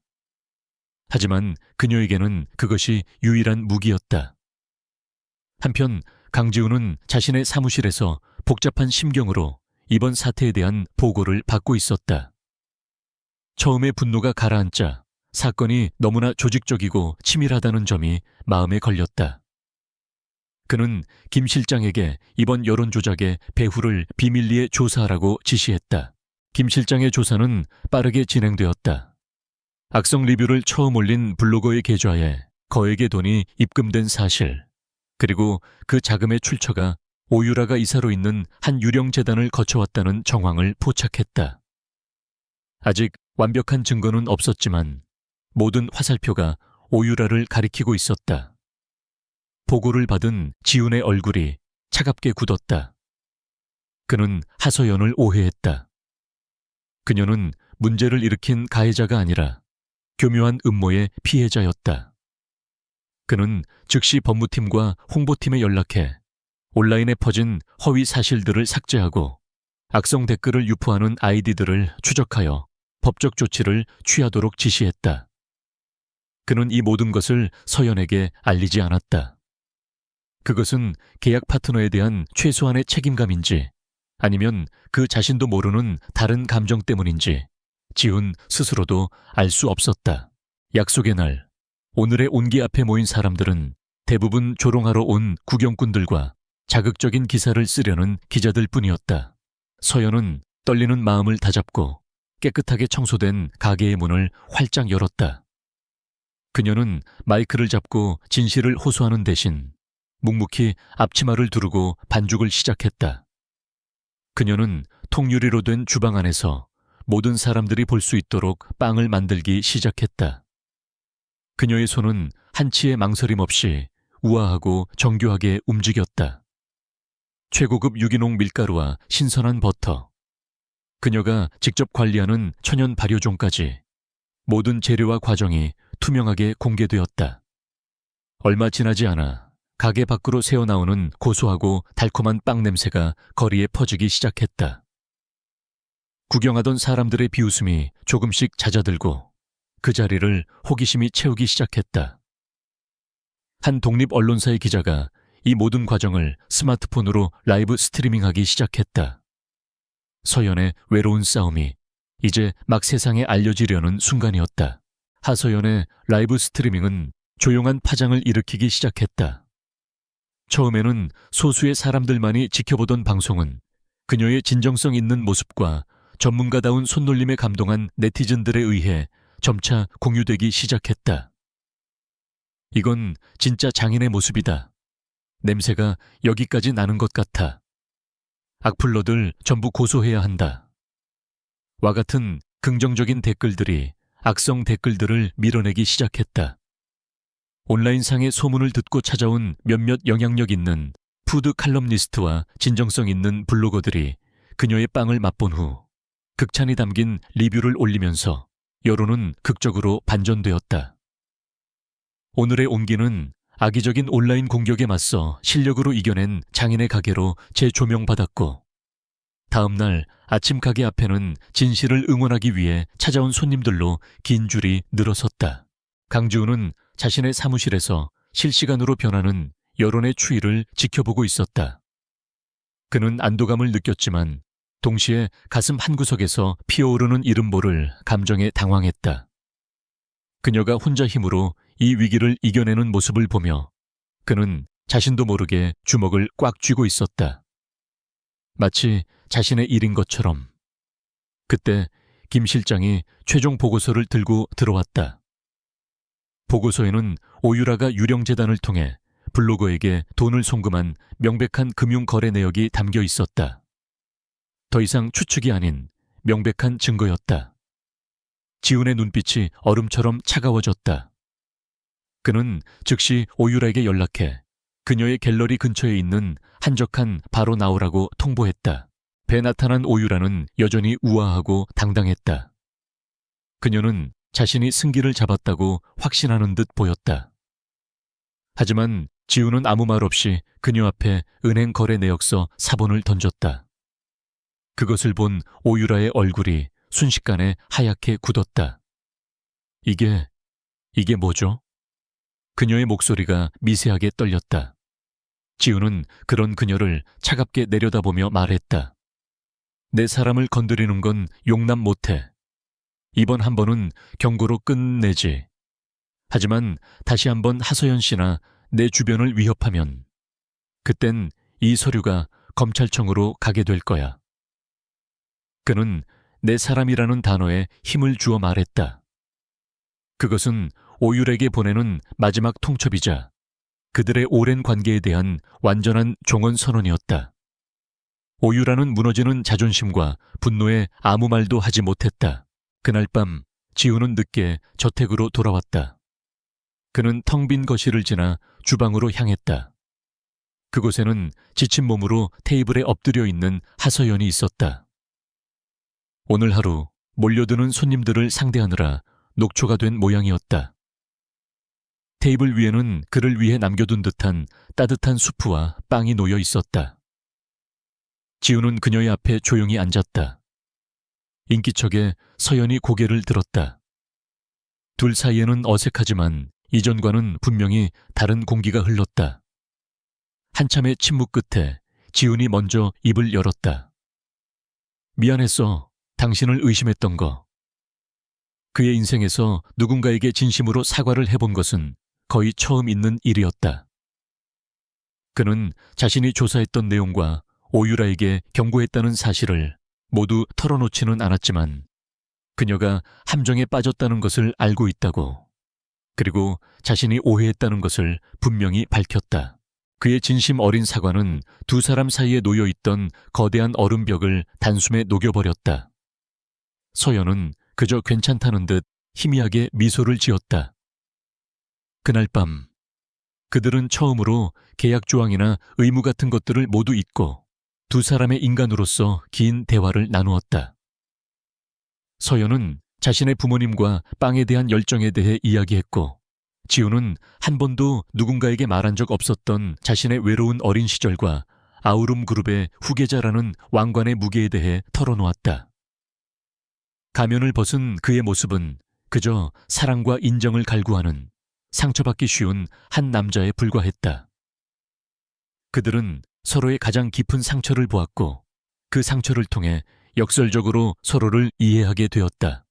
하지만 그녀에게는 그것이 유일한 무기였다. 한편 강지우는 자신의 사무실에서 복잡한 심경으로 이번 사태에 대한 보고를 받고 있었다. 처음에 분노가 가라앉자 사건이 너무나 조직적이고 치밀하다는 점이 마음에 걸렸다. 그는 김 실장에게 이번 여론조작의 배후를 비밀리에 조사하라고 지시했다. 김 실장의 조사는 빠르게 진행되었다. 악성 리뷰를 처음 올린 블로거의 계좌에 거액의 돈이 입금된 사실, 그리고 그 자금의 출처가 오유라가 이사로 있는 한 유령 재단을 거쳐왔다는 정황을 포착했다. 아직 완벽한 증거는 없었지만 모든 화살표가 오유라를 가리키고 있었다. 보고를 받은 지훈의 얼굴이 차갑게 굳었다. 그는 하서연을 오해했다. 그녀는 문제를 일으킨 가해자가 아니라 교묘한 음모의 피해자였다. 그는 즉시 법무팀과 홍보팀에 연락해 온라인에 퍼진 허위 사실들을 삭제하고 악성 댓글을 유포하는 아이디들을 추적하여 법적 조치를 취하도록 지시했다. 그는 이 모든 것을 서연에게 알리지 않았다. 그것은 계약 파트너에 대한 최소한의 책임감인지 아니면 그 자신도 모르는 다른 감정 때문인지 지훈 스스로도 알 수 없었다. 약속의 날, 오늘의 온기 앞에 모인 사람들은 대부분 조롱하러 온 구경꾼들과 자극적인 기사를 쓰려는 기자들 뿐이었다. 서연은 떨리는 마음을 다잡고 깨끗하게 청소된 가게의 문을 활짝 열었다. 그녀는 마이크를 잡고 진실을 호소하는 대신 묵묵히 앞치마를 두르고 반죽을 시작했다. 그녀는 통유리로 된 주방 안에서 모든 사람들이 볼 수 있도록 빵을 만들기 시작했다. 그녀의 손은 한치의 망설임 없이 우아하고 정교하게 움직였다. 최고급 유기농 밀가루와 신선한 버터, 그녀가 직접 관리하는 천연 발효종까지 모든 재료와 과정이 투명하게 공개되었다. 얼마 지나지 않아 가게 밖으로 새어나오는 고소하고 달콤한 빵 냄새가 거리에 퍼지기 시작했다. 구경하던 사람들의 비웃음이 조금씩 잦아들고 그 자리를 호기심이 채우기 시작했다. 한 독립 언론사의 기자가 이 모든 과정을 스마트폰으로 라이브 스트리밍하기 시작했다. 서연의 외로운 싸움이 이제 막 세상에 알려지려는 순간이었다. 하서연의 라이브 스트리밍은 조용한 파장을 일으키기 시작했다. 처음에는 소수의 사람들만이 지켜보던 방송은 그녀의 진정성 있는 모습과 전문가다운 손놀림에 감동한 네티즌들에 의해 점차 공유되기 시작했다. 이건 진짜 장인의 모습이다. 냄새가 여기까지 나는 것 같아. 악플러들 전부 고소해야 한다. 와 같은 긍정적인 댓글들이 악성 댓글들을 밀어내기 시작했다. 온라인상의 소문을 듣고 찾아온 몇몇 영향력 있는 푸드 칼럼니스트와 진정성 있는 블로거들이 그녀의 빵을 맛본 후 극찬이 담긴 리뷰를 올리면서 여론은 극적으로 반전되었다. 오늘의 온기는 악의적인 온라인 공격에 맞서 실력으로 이겨낸 장인의 가게로 재조명받았고, 다음 날 아침 가게 앞에는 진실을 응원하기 위해 찾아온 손님들로 긴 줄이 늘어섰다. 강지우는 자신의 사무실에서 실시간으로 변하는 여론의 추이를 지켜보고 있었다. 그는 안도감을 느꼈지만 동시에 가슴 한구석에서 피어오르는 이름 모를 감정에 당황했다. 그녀가 혼자 힘으로 이 위기를 이겨내는 모습을 보며 그는 자신도 모르게 주먹을 꽉 쥐고 있었다. 마치 자신의 일인 것처럼. 그때 김 실장이 최종 보고서를 들고 들어왔다. 보고서에는 오유라가 유령재단을 통해 블로거에게 돈을 송금한 명백한 금융거래 내역이 담겨 있었다. 더 이상 추측이 아닌 명백한 증거였다. 지훈의 눈빛이 얼음처럼 차가워졌다. 그는 즉시 오유라에게 연락해 그녀의 갤러리 근처에 있는 한적한 바로 나오라고 통보했다. 배 나타난 오유라는 여전히 우아하고 당당했다. 그녀는 자신이 승기를 잡았다고 확신하는 듯 보였다. 하지만 지훈은 아무 말 없이 그녀 앞에 은행 거래 내역서 사본을 던졌다. 그것을 본 오유라의 얼굴이 순식간에 하얗게 굳었다. 이게 뭐죠? 그녀의 목소리가 미세하게 떨렸다. 지훈은 그런 그녀를 차갑게 내려다보며 말했다. 내 사람을 건드리는 건 용납 못해. 이번 한 번은 경고로 끝내지. 하지만 다시 한번 하서연 씨나 내 주변을 위협하면 그땐 이 서류가 검찰청으로 가게 될 거야. 그는 내 사람이라는 단어에 힘을 주어 말했다. 그것은 오율에게 보내는 마지막 통첩이자 그들의 오랜 관계에 대한 완전한 종언 선언이었다. 오유라는 무너지는 자존심과 분노에 아무 말도 하지 못했다. 그날 밤 지훈은 늦게 저택으로 돌아왔다. 그는 텅 빈 거실을 지나 주방으로 향했다. 그곳에는 지친 몸으로 테이블에 엎드려 있는 하서연이 있었다. 오늘 하루 몰려드는 손님들을 상대하느라 녹초가 된 모양이었다. 테이블 위에는 그를 위해 남겨둔 듯한 따뜻한 수프와 빵이 놓여 있었다. 지훈은 그녀의 앞에 조용히 앉았다. 인기척에 서연이 고개를 들었다. 둘 사이에는 어색하지만 이전과는 분명히 다른 공기가 흘렀다. 한참의 침묵 끝에 지훈이 먼저 입을 열었다. 미안했어. 당신을 의심했던 거. 그의 인생에서 누군가에게 진심으로 사과를 해본 것은 거의 처음 있는 일이었다. 그는 자신이 조사했던 내용과 오유라에게 경고했다는 사실을 모두 털어놓지는 않았지만 그녀가 함정에 빠졌다는 것을 알고 있다고, 그리고 자신이 오해했다는 것을 분명히 밝혔다. 그의 진심 어린 사과는 두 사람 사이에 놓여있던 거대한 얼음벽을 단숨에 녹여버렸다. 서연은 그저 괜찮다는 듯 희미하게 미소를 지었다. 그날 밤 그들은 처음으로 계약 조항이나 의무 같은 것들을 모두 잊고 두 사람의 인간으로서 긴 대화를 나누었다. 서연은 자신의 부모님과 빵에 대한 열정에 대해 이야기했고 지우는 한 번도 누군가에게 말한 적 없었던 자신의 외로운 어린 시절과 아우름 그룹의 후계자라는 왕관의 무게에 대해 털어놓았다. 가면을 벗은 그의 모습은 그저 사랑과 인정을 갈구하는 상처받기 쉬운 한 남자에 불과했다. 그들은 서로의 가장 깊은 상처를 보았고 그 상처를 통해 역설적으로 서로를 이해하게 되었다.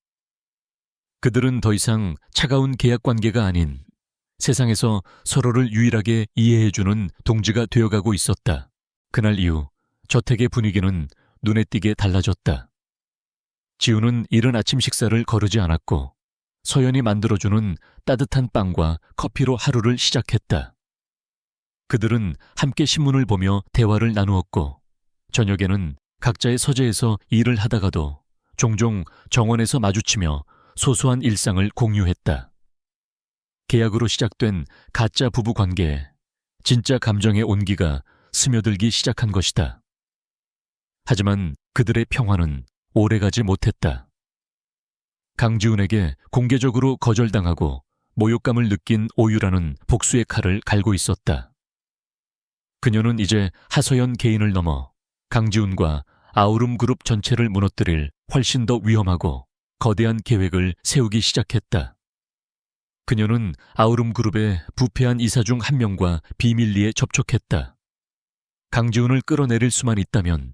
그들은 더 이상 차가운 계약 관계가 아닌 세상에서 서로를 유일하게 이해해주는 동지가 되어가고 있었다. 그날 이후 저택의 분위기는 눈에 띄게 달라졌다. 지우는 이른 아침 식사를 거르지 않았고 서연이 만들어주는 따뜻한 빵과 커피로 하루를 시작했다. 그들은 함께 신문을 보며 대화를 나누었고 저녁에는 각자의 서재에서 일을 하다가도 종종 정원에서 마주치며 소소한 일상을 공유했다. 계약으로 시작된 가짜 부부 관계에 진짜 감정의 온기가 스며들기 시작한 것이다. 하지만 그들의 평화는 오래가지 못했다. 강지훈에게 공개적으로 거절당하고 모욕감을 느낀 오유라는 복수의 칼을 갈고 있었다. 그녀는 이제 하서연 개인을 넘어 강지훈과 아우름 그룹 전체를 무너뜨릴 훨씬 더 위험하고 거대한 계획을 세우기 시작했다. 그녀는 아우름 그룹의 부패한 이사 중 한 명과 비밀리에 접촉했다. 강지훈을 끌어내릴 수만 있다면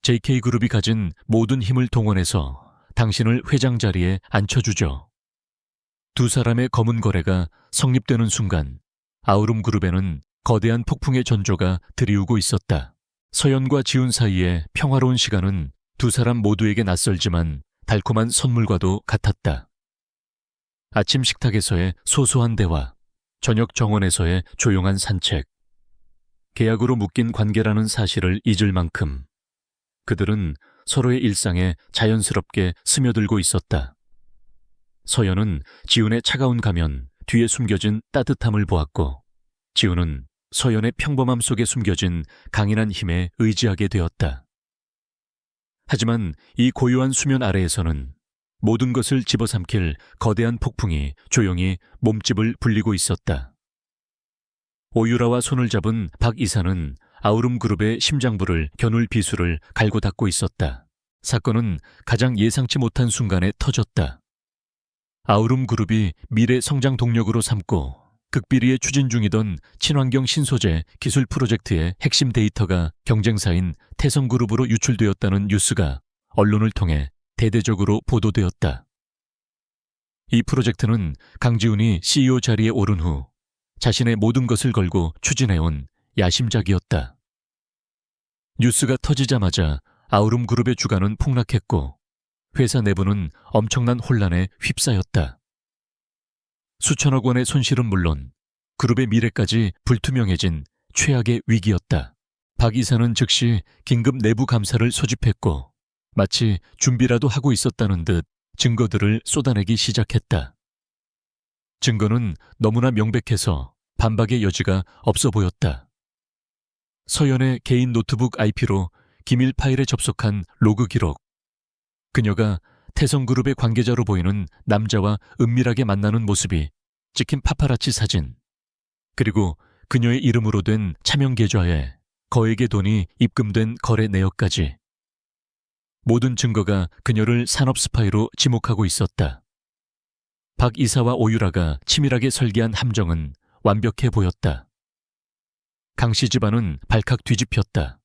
JK그룹이 가진 모든 힘을 동원해서 당신을 회장 자리에 앉혀주죠. 두 사람의 검은 거래가 성립되는 순간 아우름 그룹에는 거대한 폭풍의 전조가 들이우고 있었다. 서연과 지훈 사이의 평화로운 시간은 두 사람 모두에게 낯설지만 달콤한 선물과도 같았다. 아침 식탁에서의 소소한 대화, 저녁 정원에서의 조용한 산책, 계약으로 묶인 관계라는 사실을 잊을 만큼 그들은 서로의 일상에 자연스럽게 스며들고 있었다. 서연은 지훈의 차가운 가면 뒤에 숨겨진 따뜻함을 보았고 지훈은 서연의 평범함 속에 숨겨진 강인한 힘에 의지하게 되었다. 하지만 이 고요한 수면 아래에서는 모든 것을 집어삼킬 거대한 폭풍이 조용히 몸집을 불리고 있었다. 오유라와 손을 잡은 박 이사는 아우름 그룹의 심장부를 겨눌 비수를 갈고 닦고 있었다. 사건은 가장 예상치 못한 순간에 터졌다. 아우름 그룹이 미래 성장 동력으로 삼고 극비리에 추진 중이던 친환경 신소재 기술 프로젝트의 핵심 데이터가 경쟁사인 태성그룹으로 유출되었다는 뉴스가 언론을 통해 대대적으로 보도되었다. 이 프로젝트는 강지훈이 CEO 자리에 오른 후 자신의 모든 것을 걸고 추진해온 야심작이었다. 뉴스가 터지자마자 아우름 그룹의 주가는 폭락했고 회사 내부는 엄청난 혼란에 휩싸였다. 수천억 원의 손실은 물론 그룹의 미래까지 불투명해진 최악의 위기였다. 박 이사는 즉시 긴급 내부 감사를 소집했고 마치 준비라도 하고 있었다는 듯 증거들을 쏟아내기 시작했다. 증거는 너무나 명백해서 반박의 여지가 없어 보였다. 서연의 개인 노트북 IP로 기밀 파일에 접속한 로그 기록, 그녀가 태성그룹의 관계자로 보이는 남자와 은밀하게 만나는 모습이 찍힌 파파라치 사진, 그리고 그녀의 이름으로 된 차명 계좌에 거액의 돈이 입금된 거래 내역까지. 모든 증거가 그녀를 산업 스파이로 지목하고 있었다. 박 이사와 오유라가 치밀하게 설계한 함정은 완벽해 보였다. 강씨 집안은 발칵 뒤집혔다.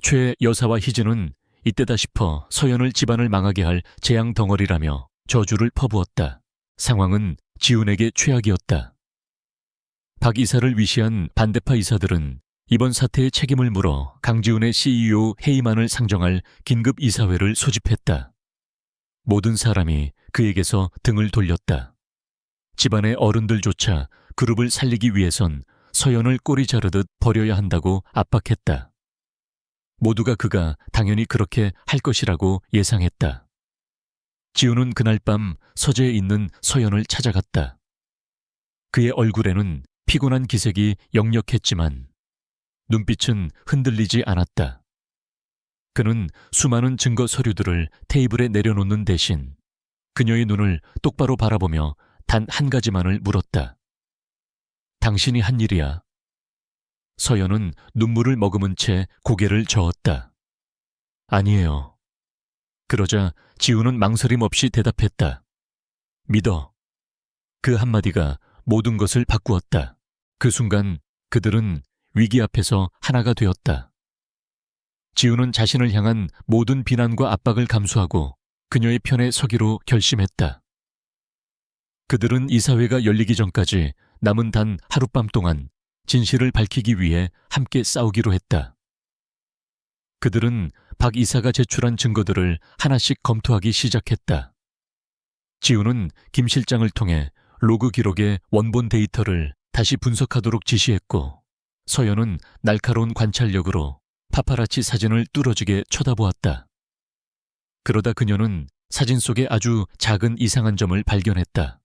최 여사와 희진은 이때다 싶어 서연을 집안을 망하게 할 재앙 덩어리라며 저주를 퍼부었다. 상황은 지훈에게 최악이었다. 박 이사를 위시한 반대파 이사들은 이번 사태의 책임을 물어 강지훈의 CEO 해임안을 상정할 긴급 이사회를 소집했다. 모든 사람이 그에게서 등을 돌렸다. 집안의 어른들조차 그룹을 살리기 위해선 서연을 꼬리 자르듯 버려야 한다고 압박했다. 모두가 그가 당연히 그렇게 할 것이라고 예상했다. 지훈은 그날 밤 서재에 있는 서연을 찾아갔다. 그의 얼굴에는 피곤한 기색이 역력했지만 눈빛은 흔들리지 않았다. 그는 수많은 증거 서류들을 테이블에 내려놓는 대신 그녀의 눈을 똑바로 바라보며 단 한 가지만을 물었다. 당신이 한 일이야. 서연은 눈물을 머금은 채 고개를 저었다. 아니에요. 그러자 지우는 망설임 없이 대답했다. 믿어. 그 한마디가 모든 것을 바꾸었다. 그 순간 그들은 위기 앞에서 하나가 되었다. 지우는 자신을 향한 모든 비난과 압박을 감수하고 그녀의 편에 서기로 결심했다. 그들은 이사회가 열리기 전까지 남은 단 하룻밤 동안 진실을 밝히기 위해 함께 싸우기로 했다. 그들은 박 이사가 제출한 증거들을 하나씩 검토하기 시작했다. 지우는 김 실장을 통해 로그 기록의 원본 데이터를 다시 분석하도록 지시했고, 서연은 날카로운 관찰력으로 파파라치 사진을 뚫어지게 쳐다보았다. 그러다 그녀는 사진 속에 아주 작은 이상한 점을 발견했다.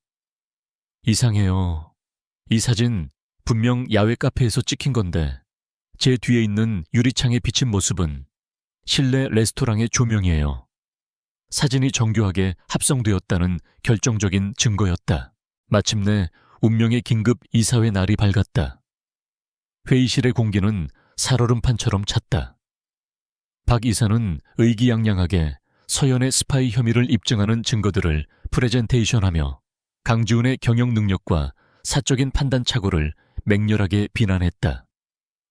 이상해요. 이 사진 분명 야외 카페에서 찍힌 건데 제 뒤에 있는 유리창에 비친 모습은 실내 레스토랑의 조명이에요. 사진이 정교하게 합성되었다는 결정적인 증거였다. 마침내 운명의 긴급 이사회 날이 밝았다. 회의실의 공기는 살얼음판처럼 찼다. 박 이사는 의기양양하게 서연의 스파이 혐의를 입증하는 증거들을 프레젠테이션하며 강지훈의 경영 능력과 사적인 판단 착오를 맹렬하게 비난했다.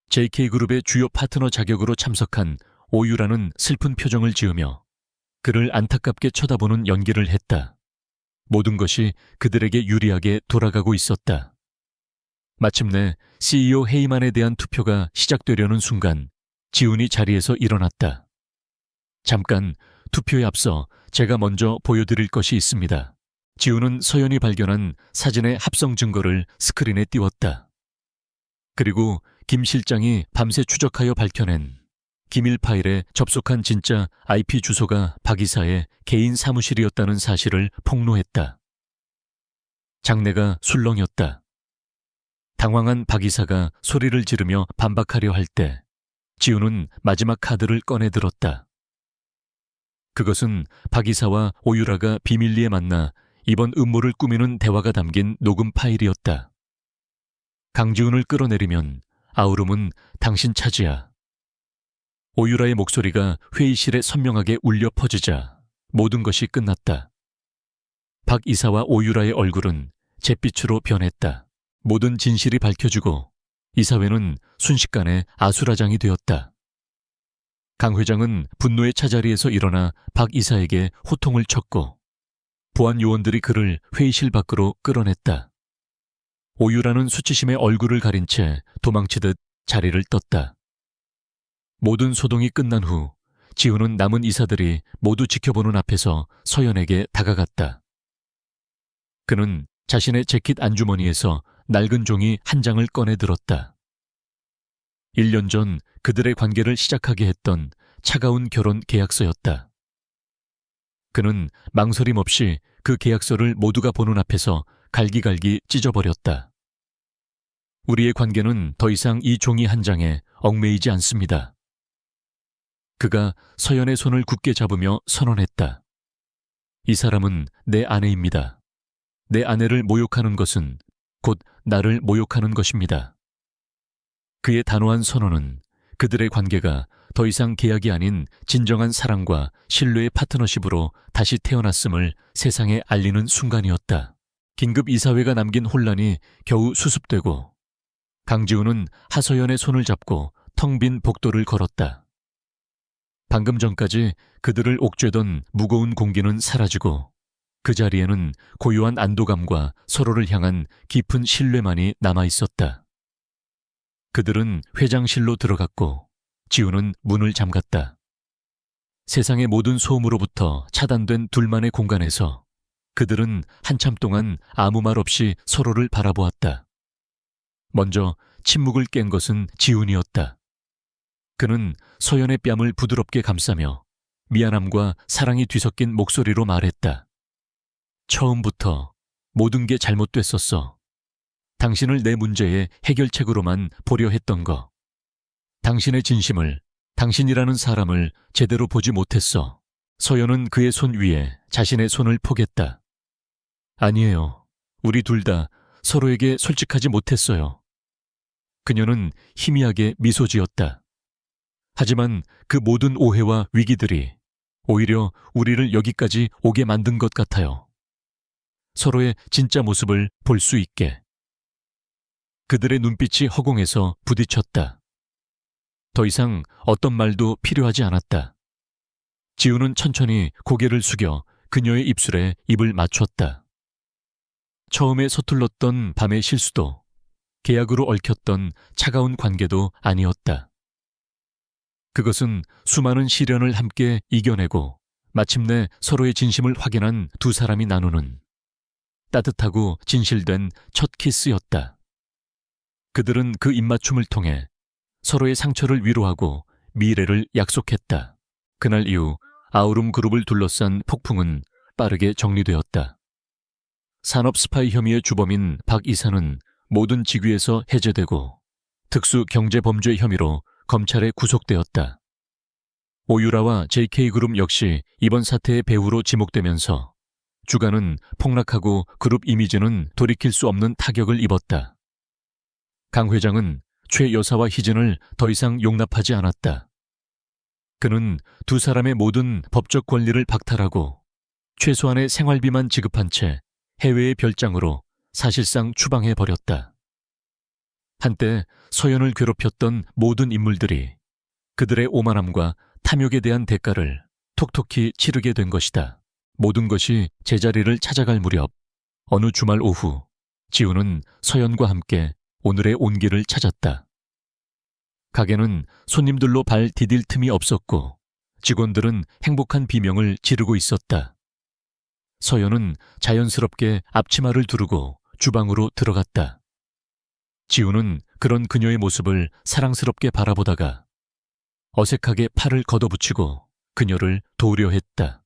JK그룹의 주요 파트너 자격으로 참석한 오유라는 슬픈 표정을 지으며 그를 안타깝게 쳐다보는 연기를 했다. 모든 것이 그들에게 유리하게 돌아가고 있었다. 마침내 CEO 헤이만에 대한 투표가 시작되려는 순간 지훈이 자리에서 일어났다. 잠깐, 투표에 앞서 제가 먼저 보여드릴 것이 있습니다. 지훈은 서연이 발견한 사진의 합성 증거를 스크린에 띄웠다. 그리고 김 실장이 밤새 추적하여 밝혀낸 기밀 파일에 접속한 진짜 IP 주소가 박 이사의 개인 사무실이었다는 사실을 폭로했다. 장내가 술렁였다. 당황한 박 이사가 소리를 지르며 반박하려 할 때 지훈은 마지막 카드를 꺼내 들었다. 그것은 박 이사와 오유라가 비밀리에 만나 이번 음모를 꾸미는 대화가 담긴 녹음 파일이었다. 강지훈을 끌어내리면 아우름은 당신 차지야. 오유라의 목소리가 회의실에 선명하게 울려 퍼지자 모든 것이 끝났다. 박 이사와 오유라의 얼굴은 잿빛으로 변했다. 모든 진실이 밝혀지고 이사회는 순식간에 아수라장이 되었다. 강 회장은 분노의 차자리에서 일어나 박 이사에게 호통을 쳤고 보안 요원들이 그를 회의실 밖으로 끌어냈다. 오유라는 수치심에 얼굴을 가린 채 도망치듯 자리를 떴다. 모든 소동이 끝난 후 지훈은 남은 이사들이 모두 지켜보는 앞에서 서연에게 다가갔다. 그는 자신의 재킷 안주머니에서 낡은 종이 한 장을 꺼내 들었다. 1년 전 그들의 관계를 시작하게 했던 차가운 결혼 계약서였다. 그는 망설임 없이 그 계약서를 모두가 보는 앞에서 갈기갈기 찢어버렸다. 우리의 관계는 더 이상 이 종이 한 장에 얽매이지 않습니다. 그가 서연의 손을 굳게 잡으며 선언했다. 이 사람은 내 아내입니다. 내 아내를 모욕하는 것은 곧 나를 모욕하는 것입니다. 그의 단호한 선언은 그들의 관계가 더 이상 계약이 아닌 진정한 사랑과 신뢰의 파트너십으로 다시 태어났음을 세상에 알리는 순간이었다. 긴급 이사회가 남긴 혼란이 겨우 수습되고 강지훈은 하서연의 손을 잡고 텅 빈 복도를 걸었다. 방금 전까지 그들을 옥죄던 무거운 공기는 사라지고 그 자리에는 고요한 안도감과 서로를 향한 깊은 신뢰만이 남아있었다. 그들은 회장실로 들어갔고 지훈은 문을 잠갔다. 세상의 모든 소음으로부터 차단된 둘만의 공간에서 그들은 한참 동안 아무 말 없이 서로를 바라보았다. 먼저 침묵을 깬 것은 지훈이었다. 그는 서연의 뺨을 부드럽게 감싸며 미안함과 사랑이 뒤섞인 목소리로 말했다. 처음부터 모든 게 잘못됐었어. 당신을 내 문제의 해결책으로만 보려 했던 거. 당신의 진심을, 당신이라는 사람을 제대로 보지 못했어. 서연은 그의 손 위에 자신의 손을 포겠다. 아니에요. 우리 둘 다 서로에게 솔직하지 못했어요. 그녀는 희미하게 미소 지었다. 하지만 그 모든 오해와 위기들이 오히려 우리를 여기까지 오게 만든 것 같아요. 서로의 진짜 모습을 볼 수 있게. 그들의 눈빛이 허공에서 부딪혔다. 더 이상 어떤 말도 필요하지 않았다. 지우는 천천히 고개를 숙여 그녀의 입술에 입을 맞췄다. 처음에 서툴렀던 밤의 실수도 계약으로 얽혔던 차가운 관계도 아니었다. 그것은 수많은 시련을 함께 이겨내고 마침내 서로의 진심을 확인한 두 사람이 나누는 따뜻하고 진실된 첫 키스였다. 그들은 그 입맞춤을 통해 서로의 상처를 위로하고 미래를 약속했다. 그날 이후 아우름 그룹을 둘러싼 폭풍은 빠르게 정리되었다. 산업 스파이 혐의의 주범인 박 이사는 모든 직위에서 해제되고 특수 경제범죄 혐의로 검찰에 구속되었다. 오유라와 JK그룹 역시 이번 사태의 배후로 지목되면서 주가는 폭락하고 그룹 이미지는 돌이킬 수 없는 타격을 입었다. 강 회장은 최 여사와 희진을 더 이상 용납하지 않았다. 그는 두 사람의 모든 법적 권리를 박탈하고 최소한의 생활비만 지급한 채 해외의 별장으로 사실상 추방해버렸다. 한때 서연을 괴롭혔던 모든 인물들이 그들의 오만함과 탐욕에 대한 대가를 톡톡히 치르게 된 것이다. 모든 것이 제자리를 찾아갈 무렵 어느 주말 오후 지우는 서연과 함께 오늘의 온기를 찾았다. 가게는 손님들로 발 디딜 틈이 없었고 직원들은 행복한 비명을 지르고 있었다. 서연은 자연스럽게 앞치마를 두르고 주방으로 들어갔다. 지우는 그런 그녀의 모습을 사랑스럽게 바라보다가 어색하게 팔을 걷어붙이고 그녀를 도우려 했다.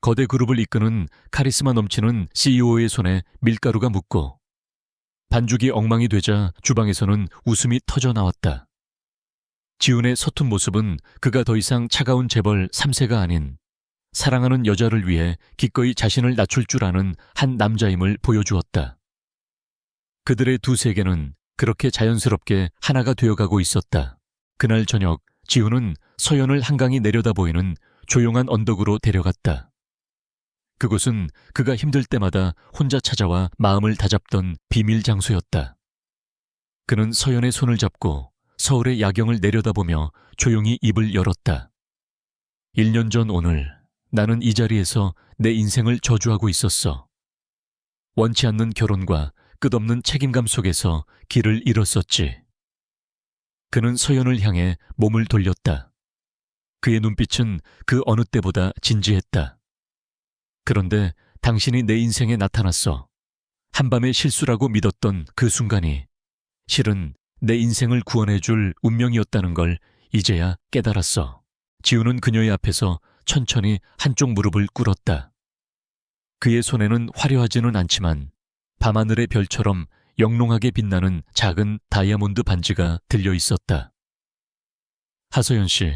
거대 그룹을 이끄는 카리스마 넘치는 CEO의 손에 밀가루가 묻고 반죽이 엉망이 되자 주방에서는 웃음이 터져 나왔다. 지훈의 서툰 모습은 그가 더 이상 차가운 재벌 3세가 아닌 사랑하는 여자를 위해 기꺼이 자신을 낮출 줄 아는 한 남자임을 보여주었다. 그들의 두 세계는 그렇게 자연스럽게 하나가 되어가고 있었다. 그날 저녁 지훈은 서연을 한강이 내려다 보이는 조용한 언덕으로 데려갔다. 그곳은 그가 힘들 때마다 혼자 찾아와 마음을 다잡던 비밀 장소였다. 그는 서연의 손을 잡고 서울의 야경을 내려다보며 조용히 입을 열었다. 1년 전 오늘 나는 이 자리에서 내 인생을 저주하고 있었어. 원치 않는 결혼과 끝없는 책임감 속에서 길을 잃었었지. 그는 서연을 향해 몸을 돌렸다. 그의 눈빛은 그 어느 때보다 진지했다. 그런데 당신이 내 인생에 나타났어. 한밤의 실수라고 믿었던 그 순간이 실은 내 인생을 구원해줄 운명이었다는 걸 이제야 깨달았어. 지우는 그녀의 앞에서 천천히 한쪽 무릎을 꿇었다. 그의 손에는 화려하지는 않지만 밤하늘의 별처럼 영롱하게 빛나는 작은 다이아몬드 반지가 들려 있었다. 하서연 씨,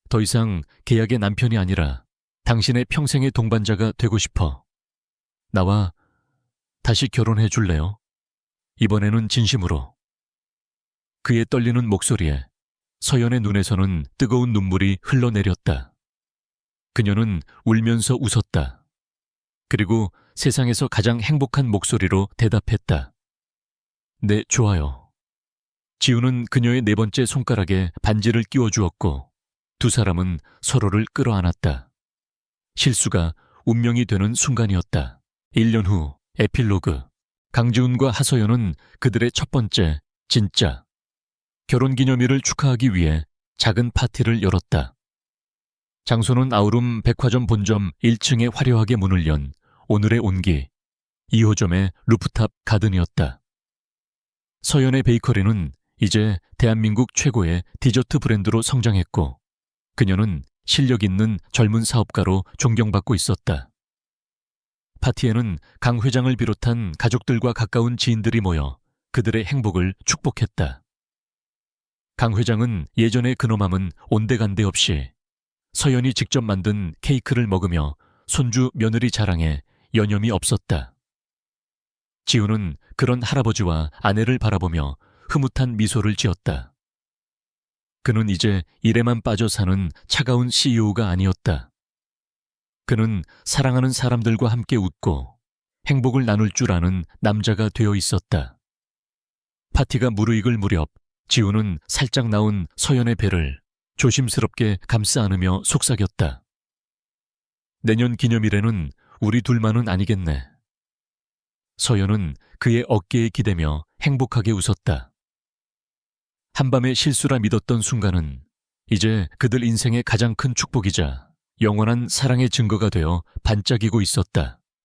더 이상 계약의 남편이 아니라 당신의 평생의 동반자가 되고 싶어. 나와 다시 결혼해 줄래요? 이번에는 진심으로. 그의 떨리는 목소리에 서연의 눈에서는 뜨거운 눈물이 흘러내렸다. 그녀는 울면서 웃었다. 그리고 세상에서 가장 행복한 목소리로 대답했다. 네, 좋아요. 지우는 그녀의 네 번째 손가락에 반지를 끼워주었고 두 사람은 서로를 끌어안았다. 실수가 운명이 되는 순간이었다. 1년 후 에필로그. 강지훈과 하서연은 그들의 첫 번째 진짜 결혼기념일을 축하하기 위해 작은 파티를 열었다. 장소는 아우름 백화점 본점 1층에 화려하게 문을 연 오늘의 온기 2호점의 루프탑 가든이었다. 서연의 베이커리는 이제 대한민국 최고의 디저트 브랜드로 성장했고 그녀는 실력 있는 젊은 사업가로 존경받고 있었다. 파티에는 강 회장을 비롯한 가족들과 가까운 지인들이 모여 그들의 행복을 축복했다. 강 회장은 예전의 근엄함은 온데간데 없이 서연이 직접 만든 케이크를 먹으며 손주 며느리 자랑에 여념이 없었다. 지우는 그런 할아버지와 아내를 바라보며 흐뭇한 미소를 지었다. 그는 이제 일에만 빠져 사는 차가운 CEO가 아니었다. 그는 사랑하는 사람들과 함께 웃고 행복을 나눌 줄 아는 남자가 되어 있었다. 파티가 무르익을 무렵 지우는 살짝 나온 서연의 배를 조심스럽게 감싸 안으며 속삭였다. 내년 기념일에는 우리 둘만은 아니겠네. 서연은 그의 어깨에 기대며 행복하게 웃었다. 한밤의 실수라 믿었던 순간은 이제 그들 인생의 가장 큰 축복이자 영원한 사랑의 증거가 되어 반짝이고 있었다.